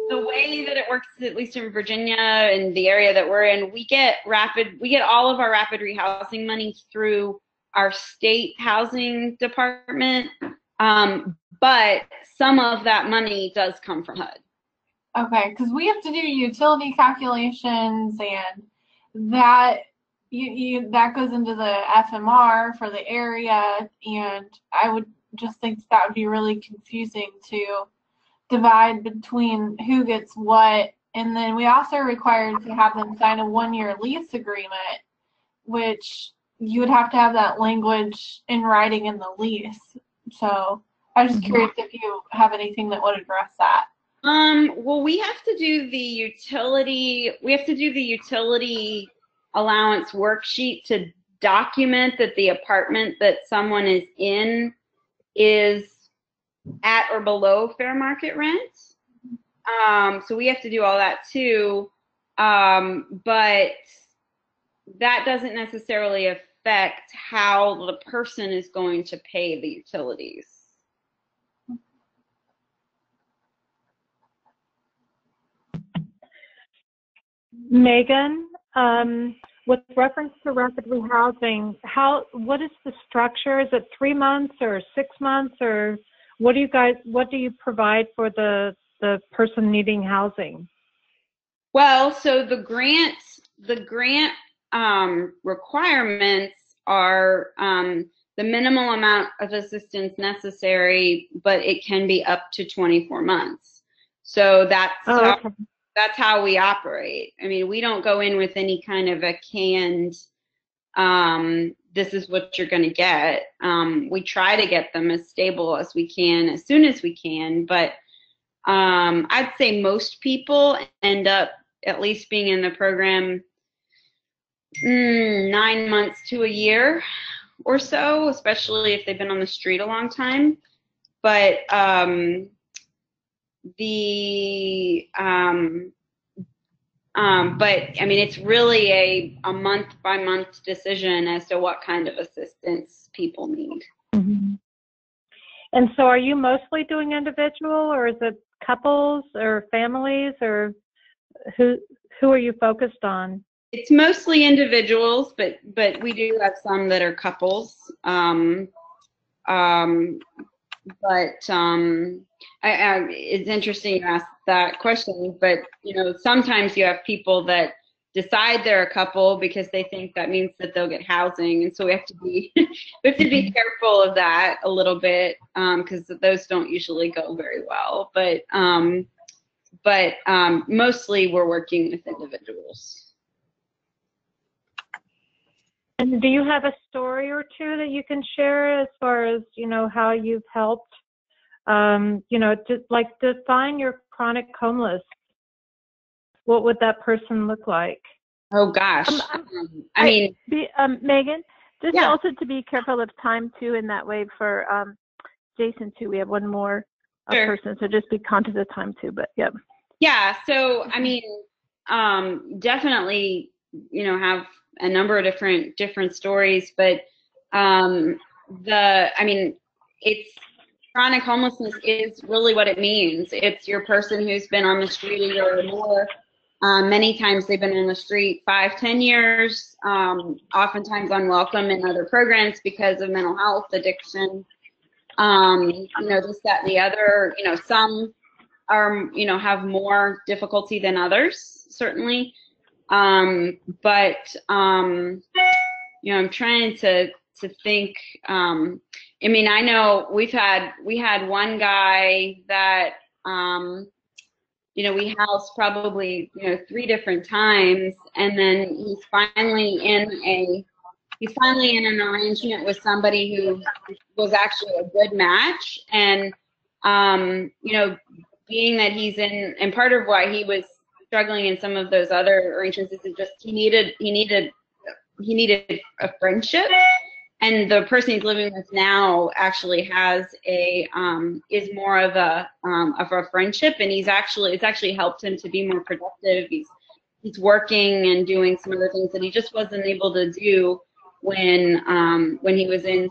the way that it works, at least in Virginia and the area that we're in, we get all of our rapid rehousing money through our state housing department, but some of that money does come from HUD. Okay, because we have to do utility calculations, and that that goes into the FMR for the area, and I would just think that would be really confusing to divide between who gets what. And then we also are required to have them sign a 1-year lease agreement, which you would have to have that language in writing in the lease. So I was just curious if you have anything that would address that. Well, we have to do the utility allowance worksheet to document that the apartment that someone is in is at or below fair market rent. So we have to do all that too. But that doesn't necessarily affect how the person is going to pay the utilities. Megan, with reference to rapidly housing, what is the structure? Is it 3 months or 6 months, or what do you provide for the person needing housing? Well, so the grant requirements are the minimal amount of assistance necessary, but it can be up to 24 months. So that's how we operate. I mean, we don't go in with any kind of a canned, this is what you're going to get. We try to get them as stable as we can, as soon as we can, but I'd say most people end up at least being in the program 9 months to a year or so, especially if they've been on the street a long time. But but I mean, it's really a month by month decision as to what kind of assistance people need. Mm-hmm. And so are you mostly doing individual, or is it couples or families, or who are you focused on? It's mostly individuals, but we do have some that are couples. It's interesting you asked that question, but you know, sometimes you have people that decide they're a couple because they think that means that they'll get housing, and so we have to be careful of that a little bit, because those don't usually go very well. But mostly we're working with individuals. And do you have a story or two that you can share as far as, you know, how you've helped, you know, just like define your chronic homeless? What would that person look like? Oh gosh. I mean, Megan, just yeah. Also to be careful of time too in that way for Jason too. We have one more person, so just be conscious of time too, but yep. Yeah, so I mean, definitely, you know, have a number of different stories, but it's chronic homelessness is really what it means. It's your person who's been on the street a year or more. Many times they've been on the street 5-10 years, oftentimes unwelcome in other programs because of mental health, addiction, you know, this, that, and the other. You know, some are, you know, have more difficulty than others, certainly. But you know, I'm trying to think. I mean, I know we had one guy that, you know, we housed probably, you know, 3 different times, and then he's finally in an arrangement with somebody who was actually a good match. And you know, being that he's in, and part of why he was struggling in some of those other arrangements is just he needed a friendship. And the person he's living with now actually has is more of a friendship, and it's actually helped him to be more productive. He's working and doing some other things that he just wasn't able to do when he was in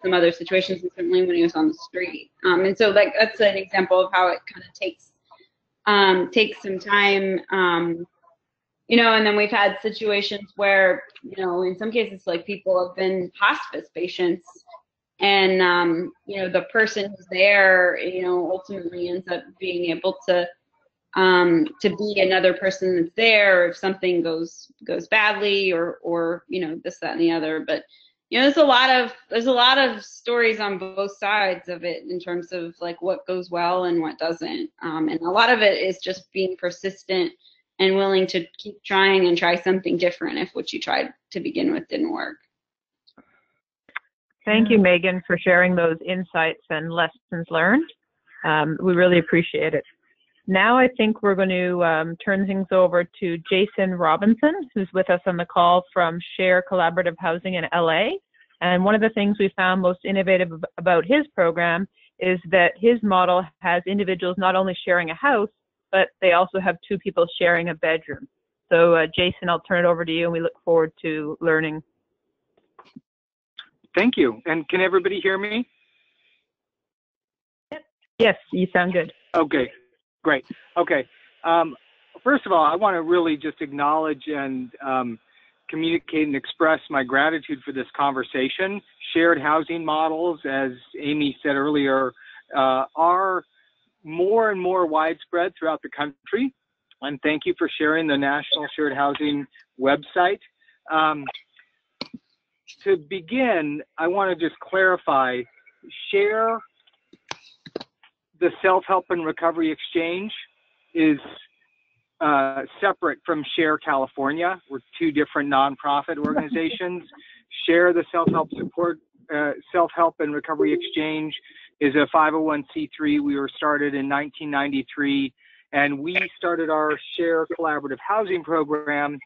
some other situations, and certainly when he was on the street. And so like that's an example of how it kind of takes some time. You know, and then we've had situations where, you know, in some cases, like people have been hospice patients, and you know, the person who's there, you know, ultimately ends up being able to be another person that's there if something goes badly, or you know, this, that, and the other. But you know, there's a lot of stories on both sides of it in terms of like what goes well and what doesn't, and a lot of it is just being persistent and willing to keep trying and try something different if what you tried to begin with didn't work. Thank you, Megan, for sharing those insights and lessons learned. We really appreciate it. Now I think we're going to turn things over to Jason Robinson, who's with us on the call from Share Collaborative Housing in LA. And one of the things we found most innovative about his program is that his model has individuals not only sharing a house, but they also have two people sharing a bedroom. So Jason, I'll turn it over to you, and we look forward to learning. Thank you. And can everybody hear me? Yes, you sound good. Okay, great. Okay. First of all, I want to really just acknowledge and communicate and express my gratitude for this conversation. Shared housing models, as Amy said earlier, are more and more widespread throughout the country. And thank you for sharing the National Shared Housing website. To begin, I want to just clarify, Share, the Self-Help and Recovery Exchange, is separate from Share California. We're two different nonprofit organizations. Share, the Self-Help and Recovery Exchange, is a 501c3. We were started in 1993, and we started our Share Collaborative Housing program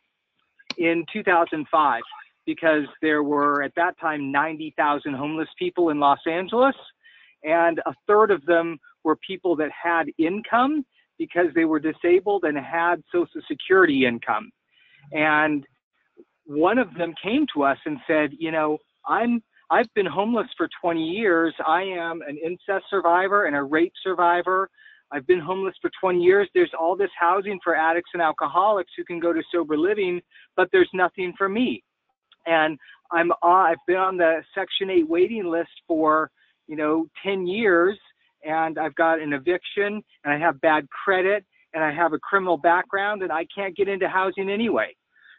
in 2005 because there were, at that time, 90,000 homeless people in Los Angeles, and a third of them were people that had income because they were disabled and had Social Security income. And one of them came to us and said, you know, I've been homeless for 20 years. I am an incest survivor and a rape survivor. I've been homeless for 20 years. There's all this housing for addicts and alcoholics who can go to sober living, but there's nothing for me. And I've been on the Section 8 waiting list for, 10 years, and I've got an eviction, and I have bad credit, and I have a criminal background, and I can't get into housing anyway.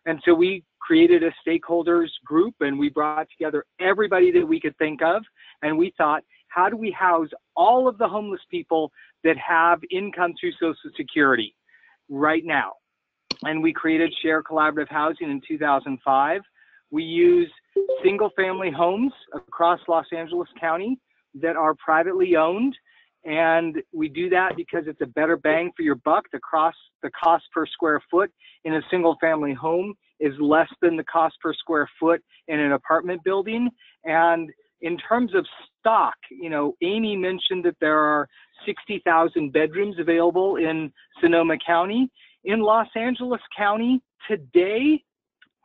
And so we created a stakeholders group, and we brought together everybody that we could think of, and we thought, how do we house all of the homeless people that have income through Social Security right now? And we created Share Collaborative Housing in 2005. We use single-family homes across Los Angeles County that are privately owned, and we do that because it's a better bang for your buck. The cost per square foot in a single-family home is less than the cost per square foot in an apartment building. And in terms of stock, Amy mentioned that there are 60,000 bedrooms available in Sonoma County. In Los Angeles County today,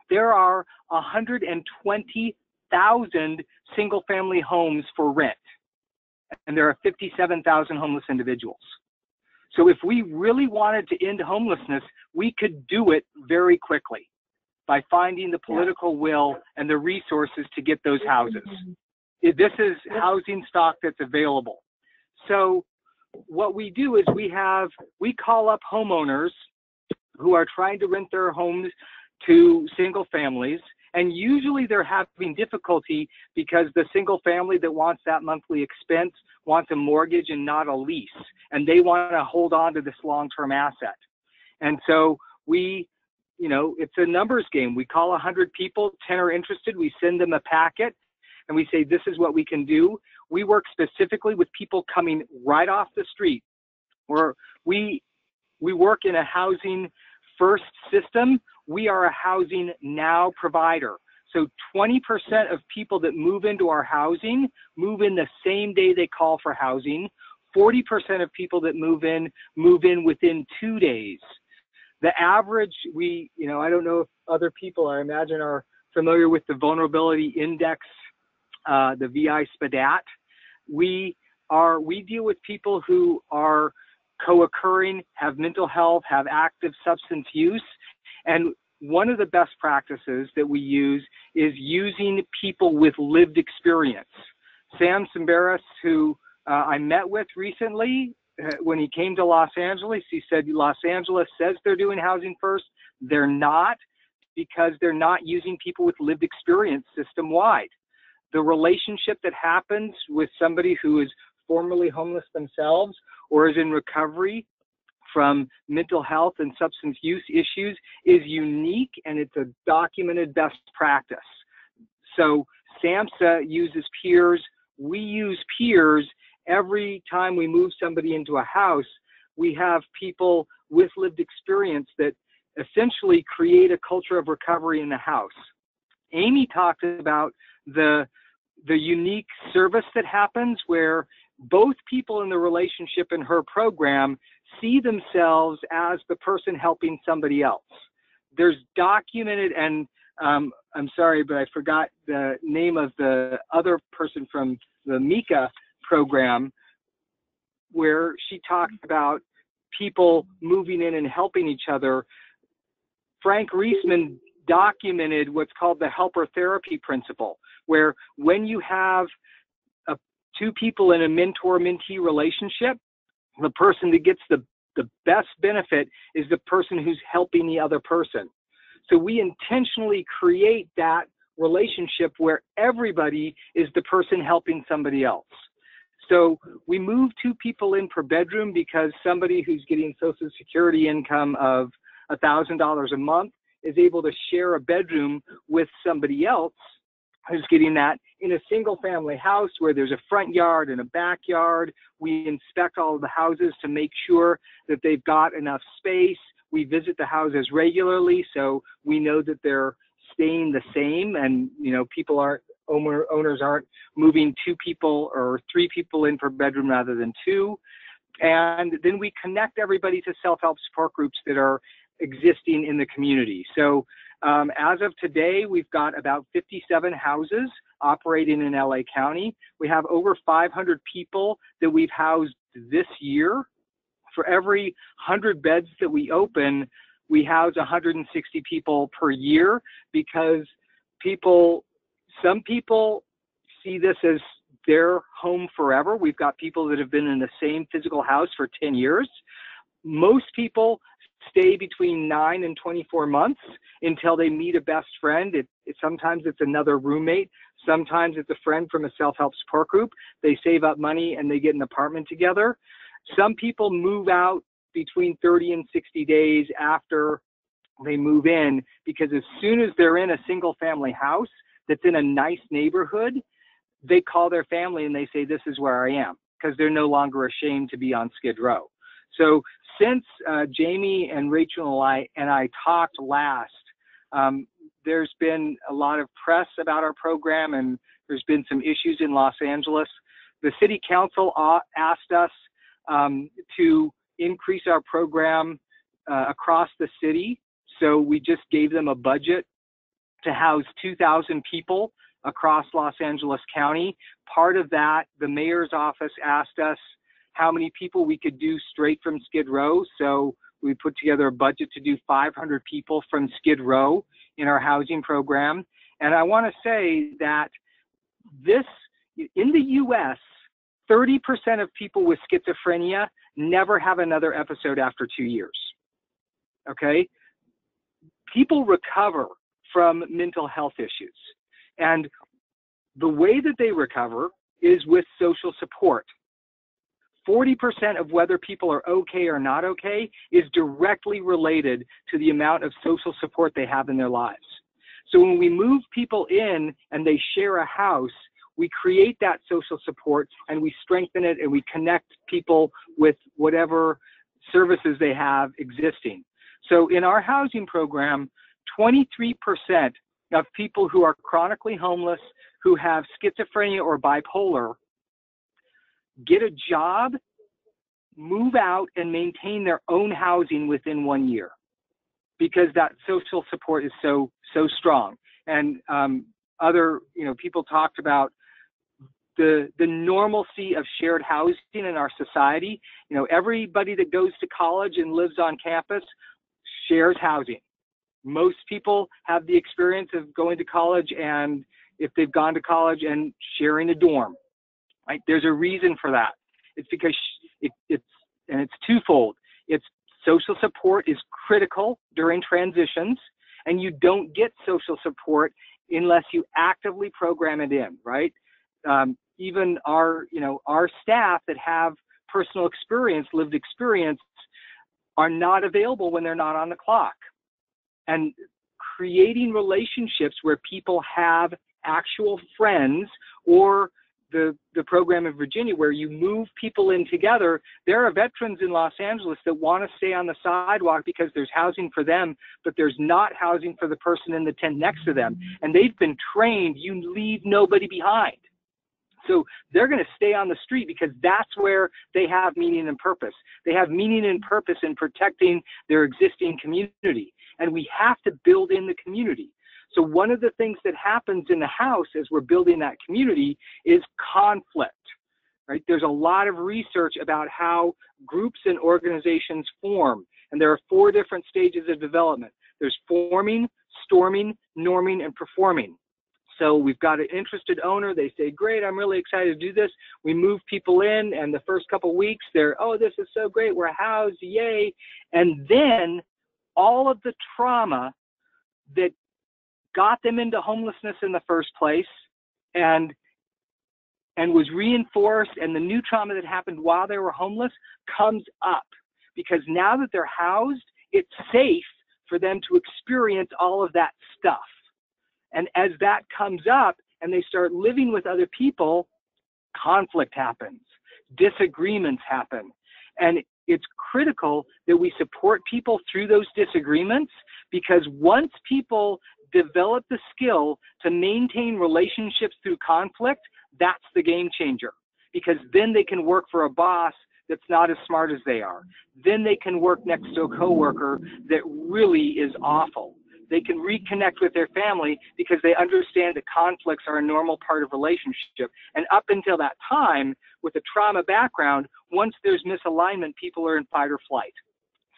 there are 120,000 single-family homes for rent, and there are 57,000 homeless individuals. So if we really wanted to end homelessness, we could do it very quickly by finding the political will and the resources to get those houses. This is housing stock that's available. So what we do is we call up homeowners who are trying to rent their homes to single families, and usually they're having difficulty because the single family that wants that monthly expense wants a mortgage and not a lease, and they want to hold on to this long-term asset. And so it's a numbers game. We call 100 people, 10 are interested, we send them a packet, and we say, this is what we can do. We work specifically with people coming right off the street, where we work in a housing first system. We are a housing now provider. So 20% of people that move into our housing move in the same day they call for housing. 40% of people that move in within 2 days. The average, I don't know if other people, I imagine, are familiar with the vulnerability index, the VI SPDAT. We deal with people who are co-occurring, have mental health, have active substance use. And one of the best practices that we use is using people with lived experience. Sam Simbaris, who I met with recently, when he came to Los Angeles, he said Los Angeles says they're doing housing first. They're not, because they're not using people with lived experience system-wide. The relationship that happens with somebody who is formerly homeless themselves or is in recovery from mental health and substance use issues is unique, and it's a documented best practice. So SAMHSA uses peers. We use peers every time we move somebody into a house. we have people with lived experience that essentially create a culture of recovery in the house. Amy talked about the unique service that happens where both people in the relationship in her program see themselves as the person helping somebody else. There's documented, and I'm sorry, but I forgot the name of the other person from the Mika program, where she talked about people moving in and helping each other. Frank Reisman documented what's called the helper therapy principle, where when you have two people in a mentor-mentee relationship, the person that gets the best benefit is the person who's helping the other person. So we intentionally create that relationship where everybody is the person helping somebody else. So we move two people in per bedroom because somebody who's getting Social Security income of $1,000 a month is able to share a bedroom with somebody else who's getting that in a single family house where there's a front yard and a backyard. We inspect all of the houses to make sure that they've got enough space. We visit the houses regularly so we know that they're staying the same, and people owners aren't moving two people or three people in per bedroom rather than two. And then we connect everybody to self-help support groups that are existing in the community. So as of today, we've got about 57 houses operating in LA County. We have over 500 people that we've housed this year. For every 100 beds that we open, we house 160 people per year because some people see this as their home forever. We've got people that have been in the same physical house for 10 years. Most people stay between 9 and 24 months until they meet a best friend. Sometimes it's another roommate. Sometimes it's a friend from a self-help support group. They save up money and they get an apartment together. Some people move out between 30 and 60 days after they move in, because as soon as they're in a single family house that's in a nice neighborhood, they call their family and they say, "This is where I am," because they're no longer ashamed to be on Skid Row. So since Jamie and Rachel and I talked last, there's been a lot of press about our program, and there's been some issues in Los Angeles. The city council asked us to increase our program across the city. So we just gave them a budget to house 2,000 people across Los Angeles County. Part of that, the mayor's office asked us how many people we could do straight from Skid Row. So we put together a budget to do 500 people from Skid Row in our housing program. And I want to say that in the US, 30% of people with schizophrenia never have another episode after 2 years. Okay? People recover from mental health issues. And the way that they recover is with social support. 40% of whether people are okay or not okay is directly related to the amount of social support they have in their lives. So when we move people in and they share a house, we create that social support and we strengthen it and we connect people with whatever services they have existing. So in our housing program, 23% of people who are chronically homeless, who have schizophrenia or bipolar, get a job, move out, and maintain their own housing within 1 year, because that social support is so strong. And other people talked about the normalcy of shared housing in our society. Everybody that goes to college and lives on campus shares housing. Most people have the experience of going to college, and if they've gone to college and sharing a dorm, right? There's a reason for that. It's because it's twofold. It's social support is critical during transitions, and you don't get social support unless you actively program it in, right? Even our staff that have personal experience, lived experience, are not available when they're not on the clock. And creating relationships where people have actual friends, or the program in Virginia where you move people in together. There are veterans in Los Angeles that want to stay on the sidewalk because there's housing for them, but there's not housing for the person in the tent next to them. And they've been trained, you leave nobody behind. So they're going to stay on the street because that's where they have meaning and purpose. They have meaning and purpose in protecting their existing community. And we have to build in the community. So one of the things that happens in the house as we're building that community is conflict, right? There's a lot of research about how groups and organizations form. And there are 4 different stages of development. There's forming, storming, norming, and performing. So we've got an interested owner. They say, great, I'm really excited to do this. We move people in, and the first couple of weeks, they're, oh, this is so great. We're housed, yay. And then all of the trauma that got them into homelessness in the first place and was reinforced, and the new trauma that happened while they were homeless comes up. Because now that they're housed, it's safe for them to experience all of that stuff. And as that comes up and they start living with other people, conflict happens, disagreements happen. And it's critical that we support people through those disagreements, because once people develop the skill to maintain relationships through conflict, that's the game changer. Because then they can work for a boss that's not as smart as they are. Then they can work next to a coworker that really is awful. They can reconnect with their family because they understand that conflicts are a normal part of relationship. And up until that time, with a trauma background, once there's misalignment, people are in fight or flight.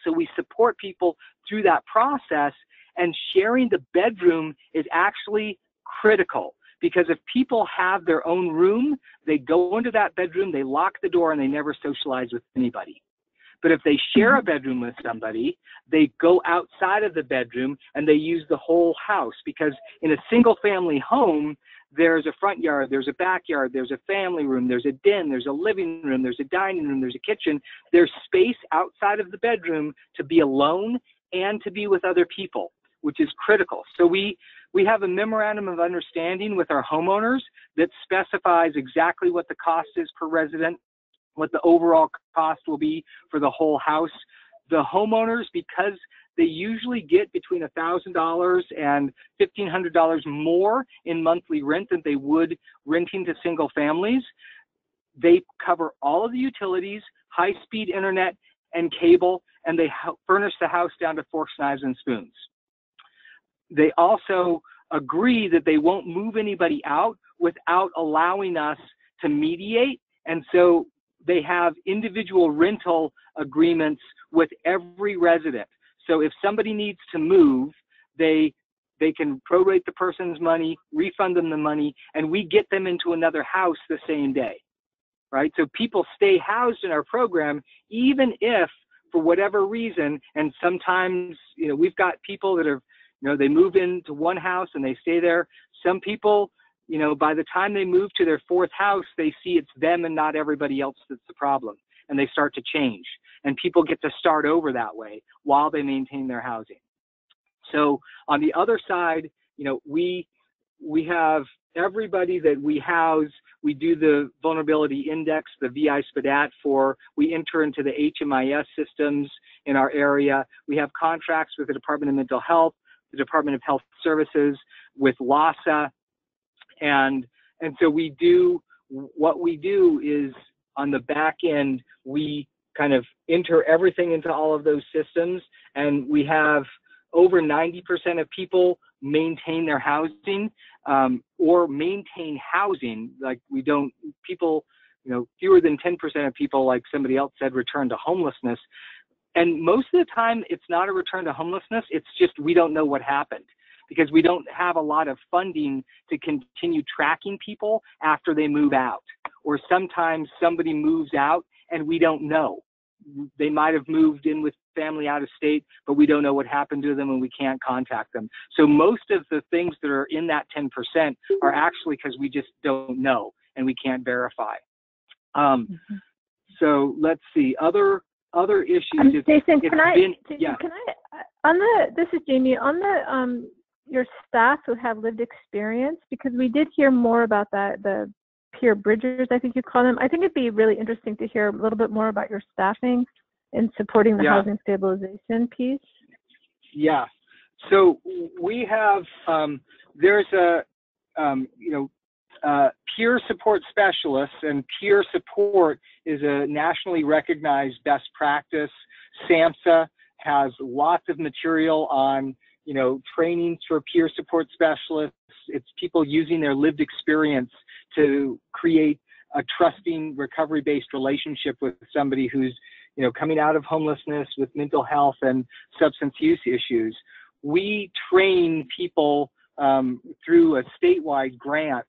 So we support people through that process, and sharing the bedroom is actually critical, because if people have their own room, they go into that bedroom, they lock the door, and they never socialize with anybody. But if they share a bedroom with somebody, they go outside of the bedroom and they use the whole house, because in a single family home, there's a front yard, there's a backyard, there's a family room, there's a den, there's a living room, there's a dining room, there's a kitchen. There's space outside of the bedroom to be alone and to be with other people, which is critical. So we have a memorandum of understanding with our homeowners that specifies exactly what the cost is per resident, what the overall cost will be for the whole house. The homeowners, because they usually get between $1,000 and $1,500 more in monthly rent than they would renting to single families, they cover all of the utilities, high-speed internet, and cable, and they furnish the house down to forks, knives, and spoons. They also agree that they won't move anybody out without allowing us to mediate, and so they have individual rental agreements with every resident. So if somebody needs to move, they can prorate the person's money, refund them the money, and we get them into another house the same day, right? So people stay housed in our program, even if for whatever reason, and sometimes, you know, we've got people that have, you know, they move into one house and they stay there. Some people, you know, by the time they move to their 4th house, they see it's them and not everybody else that's the problem, and they start to change. And people get to start over that way while they maintain their housing. So on the other side, you know, we have everybody that we house, we do the vulnerability index, the VI SPDAT for, we enter into the HMIS systems in our area. We have contracts with the Department of Mental Health, the Department of Health Services, with LASA. And so we do, what we do is on the back end, we kind of enter everything into all of those systems, and we have over 90% of people maintain their housing, or maintain housing. Like we don't, people, you know, fewer than 10% of people, like somebody else said, return to homelessness. And most of the time it's not a return to homelessness, it's just we don't know what happened, because we don't have a lot of funding to continue tracking people after they move out. Or sometimes somebody moves out and we don't know. They might have moved in with family out of state, but we don't know what happened to them and we can't contact them. So most of the things that are in that 10% are actually because we just don't know and we can't verify. So let's see, other issues. Jason, can I, on the, this is Jamie, on the, your staff who have lived experience, because we did hear more about that, the peer bridgers, I think you call them. I think it'd be really interesting to hear a little bit more about your staffing in supporting the housing stabilization piece. Yeah. So we have, there's a, peer support specialists, and peer support is a nationally recognized best practice. SAMHSA has lots of material on, trainings for peer support specialists. It's people using their lived experience to create a trusting recovery-based relationship with somebody who's, coming out of homelessness with mental health and substance use issues. We train people through a statewide grant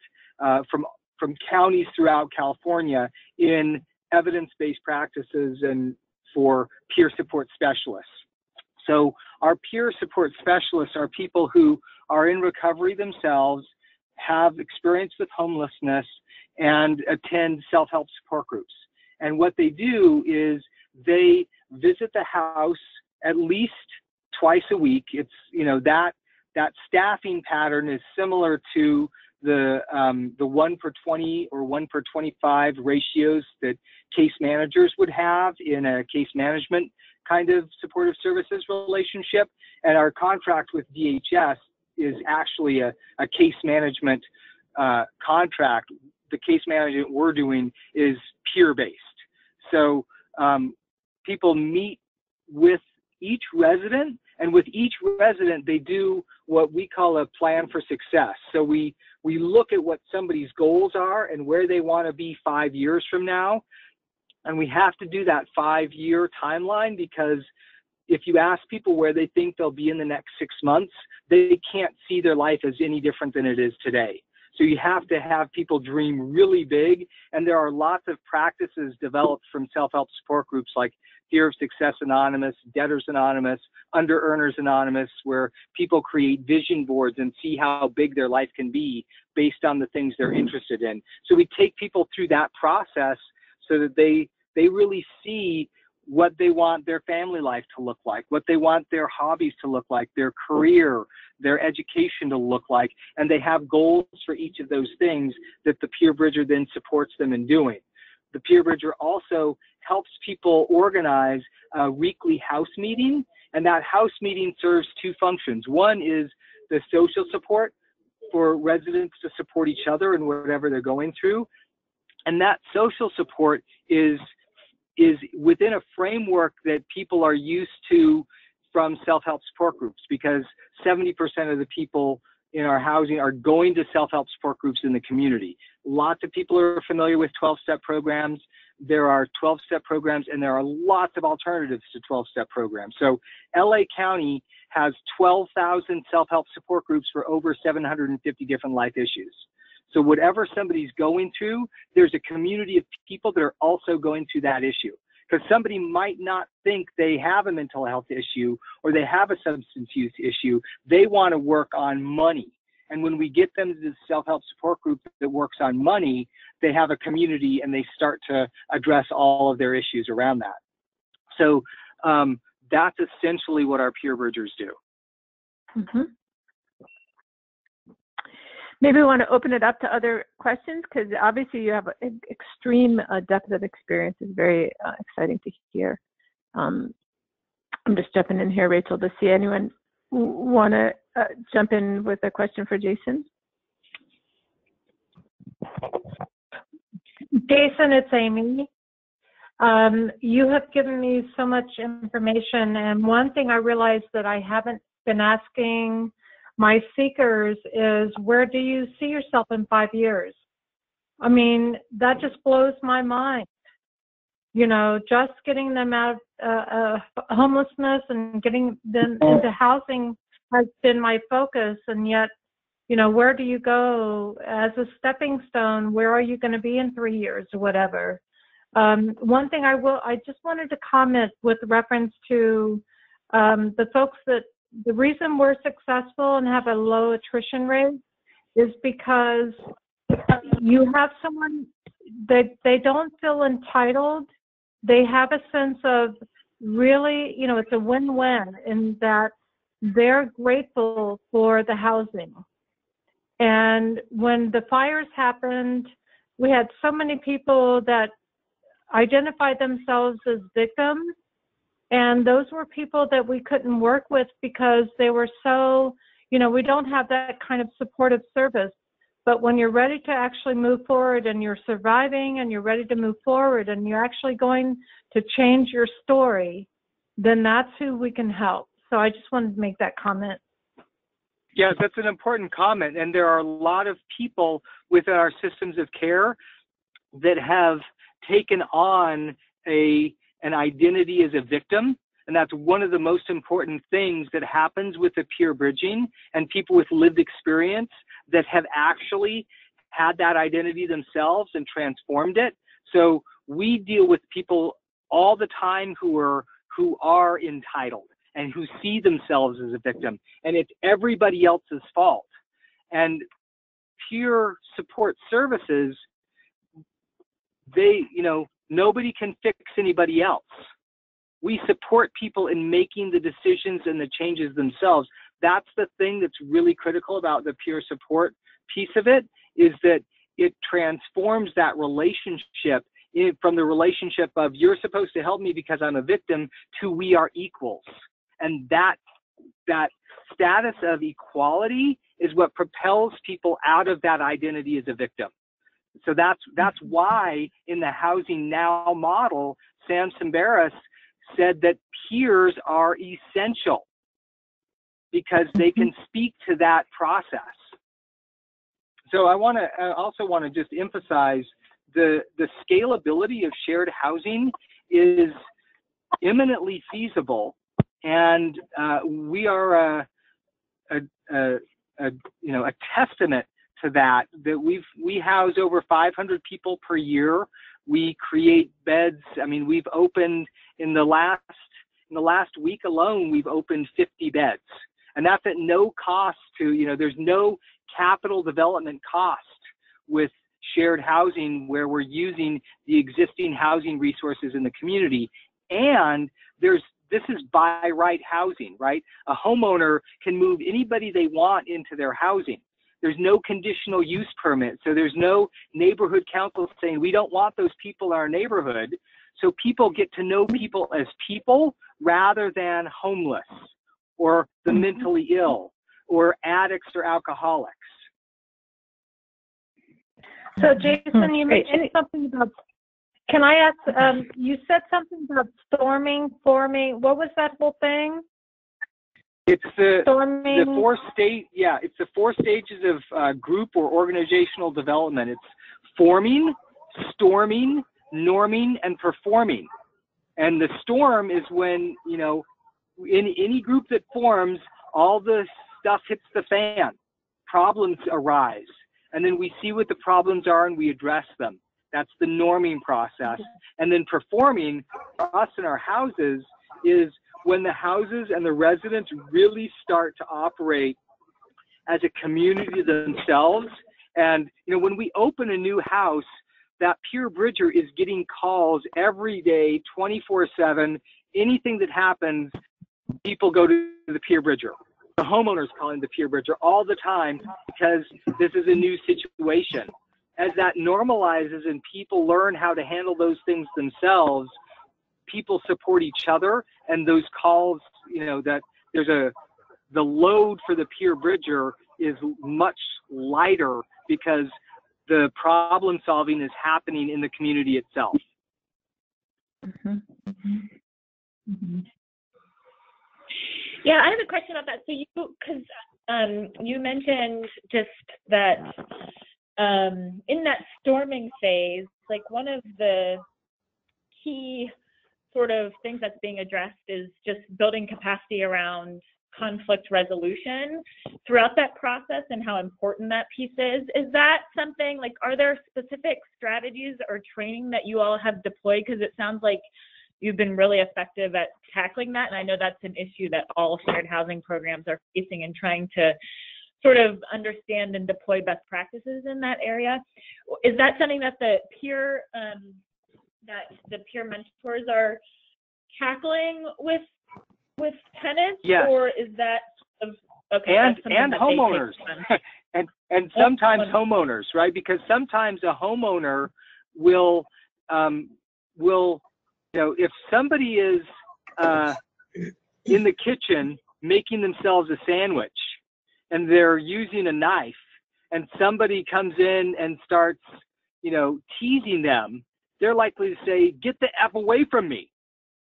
from counties throughout California in evidence-based practices and for peer support specialists. So our peer support specialists are people who are in recovery themselves, have experience with homelessness, and attend self-help support groups. And what they do is they visit the house at least twice a week. It's, that staffing pattern is similar to the 1 per 20 or 1 per 25 ratios that case managers would have in a case management kind of supportive services relationship. And our contract with DHS is actually a case management contract. The case management we're doing is peer-based. So people meet with each resident, and with each resident, they do what we call a plan for success. So we look at what somebody's goals are and where they want to be 5 years from now. And we have to do that 5-year timeline, because if you ask people where they think they'll be in the next 6 months, they can't see their life as any different than it is today. So you have to have people dream really big. And there are lots of practices developed from self-help support groups like Fear of Success Anonymous, Debtors Anonymous, Under Earners Anonymous, where people create vision boards and see how big their life can be based on the things they're interested in. So we take people through that process so that they really see what they want their family life to look like, what they want their hobbies to look like, their career, their education to look like, and they have goals for each of those things that the peer bridger then supports them in doing. The peer bridger also helps people organize a weekly house meeting, and that house meeting serves two functions. One is the social support for residents to support each other in whatever they're going through, and that social support is within a framework that people are used to from self-help support groups, because 70% of the people in our housing are going to self-help support groups in the community. Lots of people are familiar with 12-step programs. There are 12-step programs, and there are lots of alternatives to 12-step programs. So LA County has 12,000 self-help support groups for over 750 different life issues. So whatever somebody's going through, there's a community of people that are also going through that issue. Because somebody might not think they have a mental health issue or they have a substance use issue. They want to work on money. And when we get them to the self-help support group that works on money, they have a community and they start to address all of their issues around that. So that's essentially what our peer bridgers do. Mm-hmm. Maybe we want to open it up to other questions, because obviously you have an extreme depth of experience. It's very exciting to hear. I'm just jumping in here, Rachel, to see anyone want to jump in with a question for Jason. Jason, it's Amy. You have given me so much information, and one thing I realized that I haven't been asking my seekers is, where do you see yourself in 5 years? I mean, that just blows my mind. Just getting them out of homelessness and getting them into housing has been my focus. And yet, where do you go as a stepping stone? Where are you going to be in 3 years or whatever? One thing I just wanted to comment with reference to the folks that, the reason we're successful and have a low attrition rate is because you have someone that they don't feel entitled. They have a sense of really, it's a win-win in that they're grateful for the housing. And when the fires happened, we had so many people that identified themselves as victims, and those were people that we couldn't work with because they were so, you know, we don't have that kind of supportive service. But when you're ready to actually move forward and you're surviving and you're ready to move forward and you're actually going to change your story, then that's who we can help. So I just wanted to make that comment. Yes, that's an important comment. And there are a lot of people within our systems of care that have taken on an identity as a victim. And that's one of the most important things that happens with the peer bridging, and people with lived experience that have actually had that identity themselves and transformed it. So we deal with people all the time who are entitled and who see themselves as a victim, and it's everybody else's fault. And peer support services, nobody can fix anybody else. We support people in making the decisions and the changes themselves. That's the thing that's really critical about the peer support piece of it, is that it transforms that relationship from the relationship of you're supposed to help me because I'm a victim to we are equals. And that status of equality is what propels people out of that identity as a victim. So that's why in the Housing Now model, Sam Simbaris said that peers are essential because they can speak to that process. So I also want to just emphasize the scalability of shared housing is imminently feasible, and we are a testament to that we house over 500 people per year. We create beds. I mean, we've opened in the last week alone, we've opened 50 beds, and that's at no cost to, there's no capital development cost with shared housing where we're using the existing housing resources in the community. And this is by right housing, right? A homeowner can move anybody they want into their housing. There's no conditional use permit. So there's no neighborhood council saying, we don't want those people in our neighborhood. So people get to know people as people rather than homeless or the mentally ill or addicts or alcoholics. So Jason, you mentioned something about, can I ask, you said something about forming. What was that whole thing? It's the four stages of group or organizational development. It's forming, storming, norming, and performing. And the storm is when, in any group that forms, all the stuff hits the fan. Problems arise. And then we see what the problems are and we address them. That's the norming process. And then performing for us in our houses is when the houses and the residents really start to operate as a community themselves. And, when we open a new house, that peer bridger is getting calls every day, 24/7. Anything that happens, people go to the peer bridger. The homeowner's calling the peer bridger all the time because this is a new situation. As that normalizes and people learn how to handle those things themselves, people support each other, and those calls, that the load for the peer bridger is much lighter because the problem solving is happening in the community itself. Yeah, I have a question about that. So because you mentioned just that in that storming phase, like one of the key sort of things that's being addressed is just building capacity around conflict resolution throughout that process and how important that piece is. Is that something, like, are there specific strategies or training that you all have deployed? Because it sounds like you've been really effective at tackling that. And I know that's an issue that all shared housing programs are facing and trying to sort of understand and deploy best practices in that area. Is that something that the peer mentors are tackling with tenants? Yes. Or is that okay? And homeowners. And sometimes homeowners, right? Because sometimes a homeowner will, if somebody is in the kitchen making themselves a sandwich and they're using a knife and somebody comes in and starts, teasing them, they're likely to say, "Get the F away from me."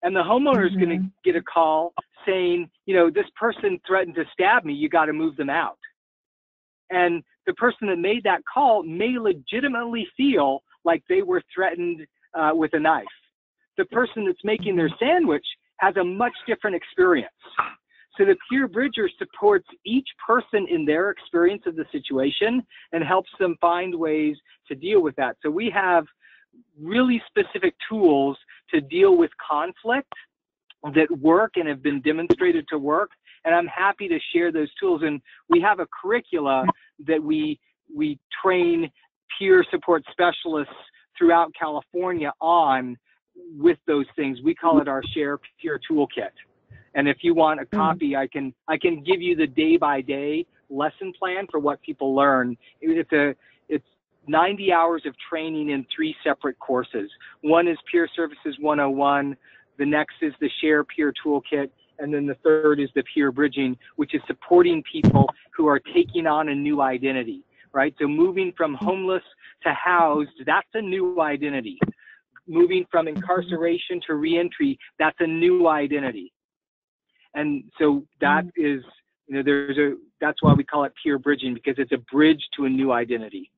And the homeowner is going to get a call saying, "This person threatened to stab me. You got to move them out." And the person that made that call may legitimately feel like they were threatened with a knife. The person that's making their sandwich has a much different experience. So the peer bridger supports each person in their experience of the situation and helps them find ways to deal with that. So we have really specific tools to deal with conflict that work and have been demonstrated to work. And I'm happy to share those tools. And we have a curricula that we train peer support specialists throughout California on with those things. We call it our Share Peer Toolkit. And if you want a copy, I can give you the day-by-day lesson plan for what people learn. It's 90 hours of training in 3 separate courses. One is Peer Services 101. The next is the Share Peer Toolkit. And then the third is the peer bridging, which is supporting people who are taking on a new identity, right? So moving from homeless to housed, that's a new identity. Moving from incarceration to reentry, that's a new identity. And so that is, that's why we call it peer bridging, because it's a bridge to a new identity.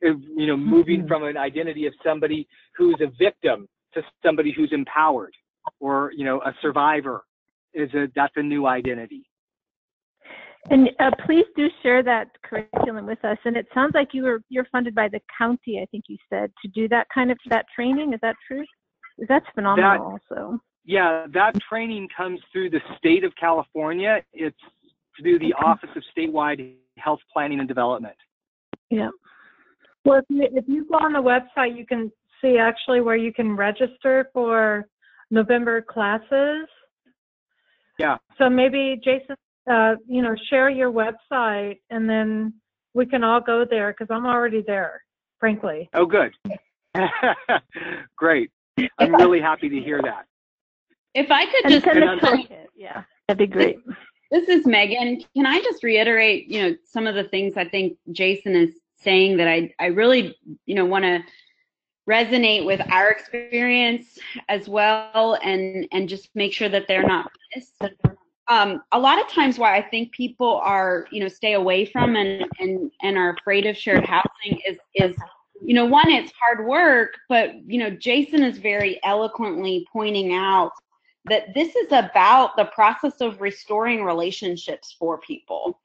Moving from an identity of somebody who's a victim to somebody who's empowered, or, a survivor. That's a new identity. And please do share that curriculum with us. And it sounds like you're funded by the county, I think you said, to do that training. Is that true? That's phenomenal. Also. Yeah, that training comes through the state of California. It's through the Office of Statewide Health Planning and Development. Yeah. Well, if you go on the website, you can see actually where you can register for November classes. Yeah. So maybe Jason, share your website, and then we can all go there, because I'm already there, frankly. Oh, good. Great. I'm really happy to hear that. If I could just, yeah, that'd be great. This is Megan. Can I just reiterate, some of the things I think Jason is saying that I really, want to resonate with our experience as well, and just make sure that they're not missed. A lot of times why I think people are, stay away from and are afraid of shared housing is one, it's hard work, but, Jason is very eloquently pointing out that this is about the process of restoring relationships for people.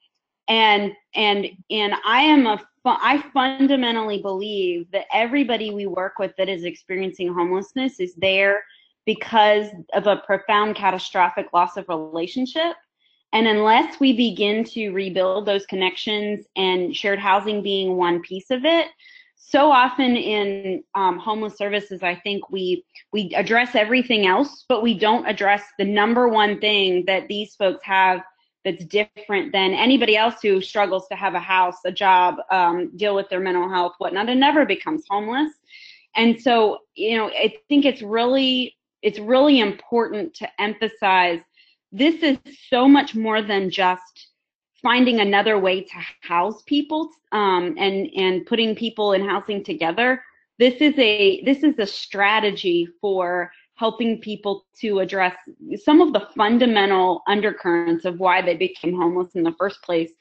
And I fundamentally believe that everybody we work with that is experiencing homelessness is there because of a profound catastrophic loss of relationship. And unless we begin to rebuild those connections, and shared housing being one piece of it, so often in homeless services, I think we address everything else, but we don't address the number one thing that these folks have that's different than anybody else who struggles to have a house, a job, deal with their mental health, whatnot, and never becomes homeless. And so, I think it's really important to emphasize this is so much more than just finding another way to house people and putting people in housing together. This is a strategy for helping people to address some of the fundamental undercurrents of why they became homeless in the first place.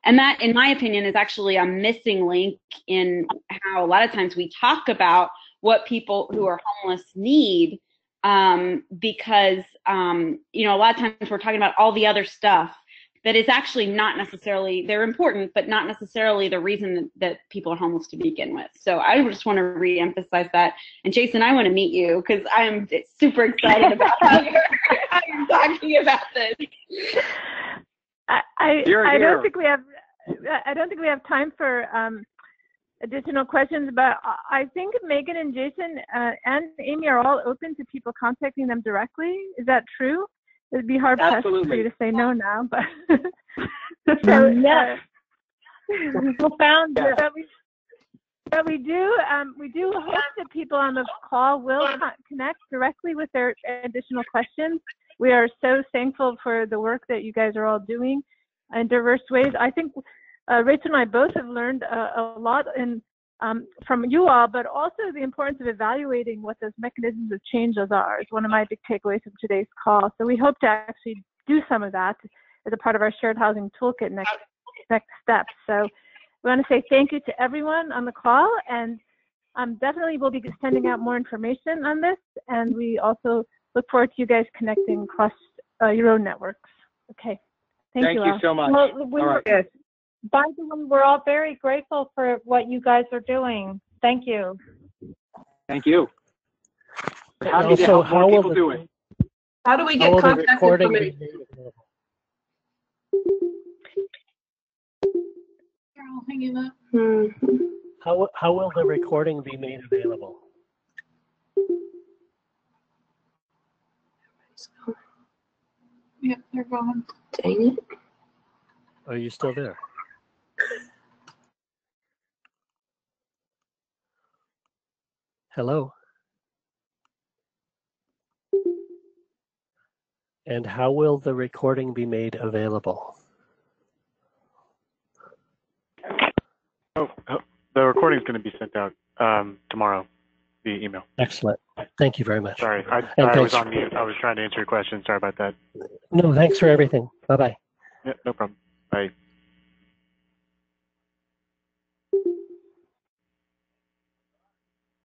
And that, in my opinion, is actually a missing link in how a lot of times we talk about what people who are homeless need, because, a lot of times we're talking about all the other stuff that is actually not necessarily, they're important, but not necessarily the reason that people are homeless to begin with. So I just want to reemphasize that. And Jason, I want to meet you because I'm super excited about how you're talking about this. I don't think we have time for additional questions, but I think Megan and Jason and Amy are all open to people contacting them directly. Is that true? It'd be hard pressed for you to say no now, but so found that we do hope that people on the call will connect directly with their additional questions. We are so thankful for the work that you guys are all doing in diverse ways. I think Rachel and I both have learned a lot from you all, but also the importance of evaluating what those mechanisms of change are is one of my big takeaways from today's call. So we hope to actually do some of that as a part of our shared housing toolkit next steps. So we want to say thank you to everyone on the call, and definitely we'll be sending out more information on this, and we also look forward to you guys connecting across your own networks. Okay, thank you all. So much. Well, all right. By the way, we're all very grateful for what you guys are doing. Thank you. Thank you. We're happy to help more people do it. How do we get contact information? Hanging up. How will the recording be made available? Yep, they're gone. Dang it. Are you still there? Hello? And how will the recording be made available? The recording is going to be sent out tomorrow via email. Excellent. Thank you very much. Sorry, I was on mute. I was trying to answer your question. Sorry about that. No, thanks for everything. Bye-bye. Yeah, no problem. Bye.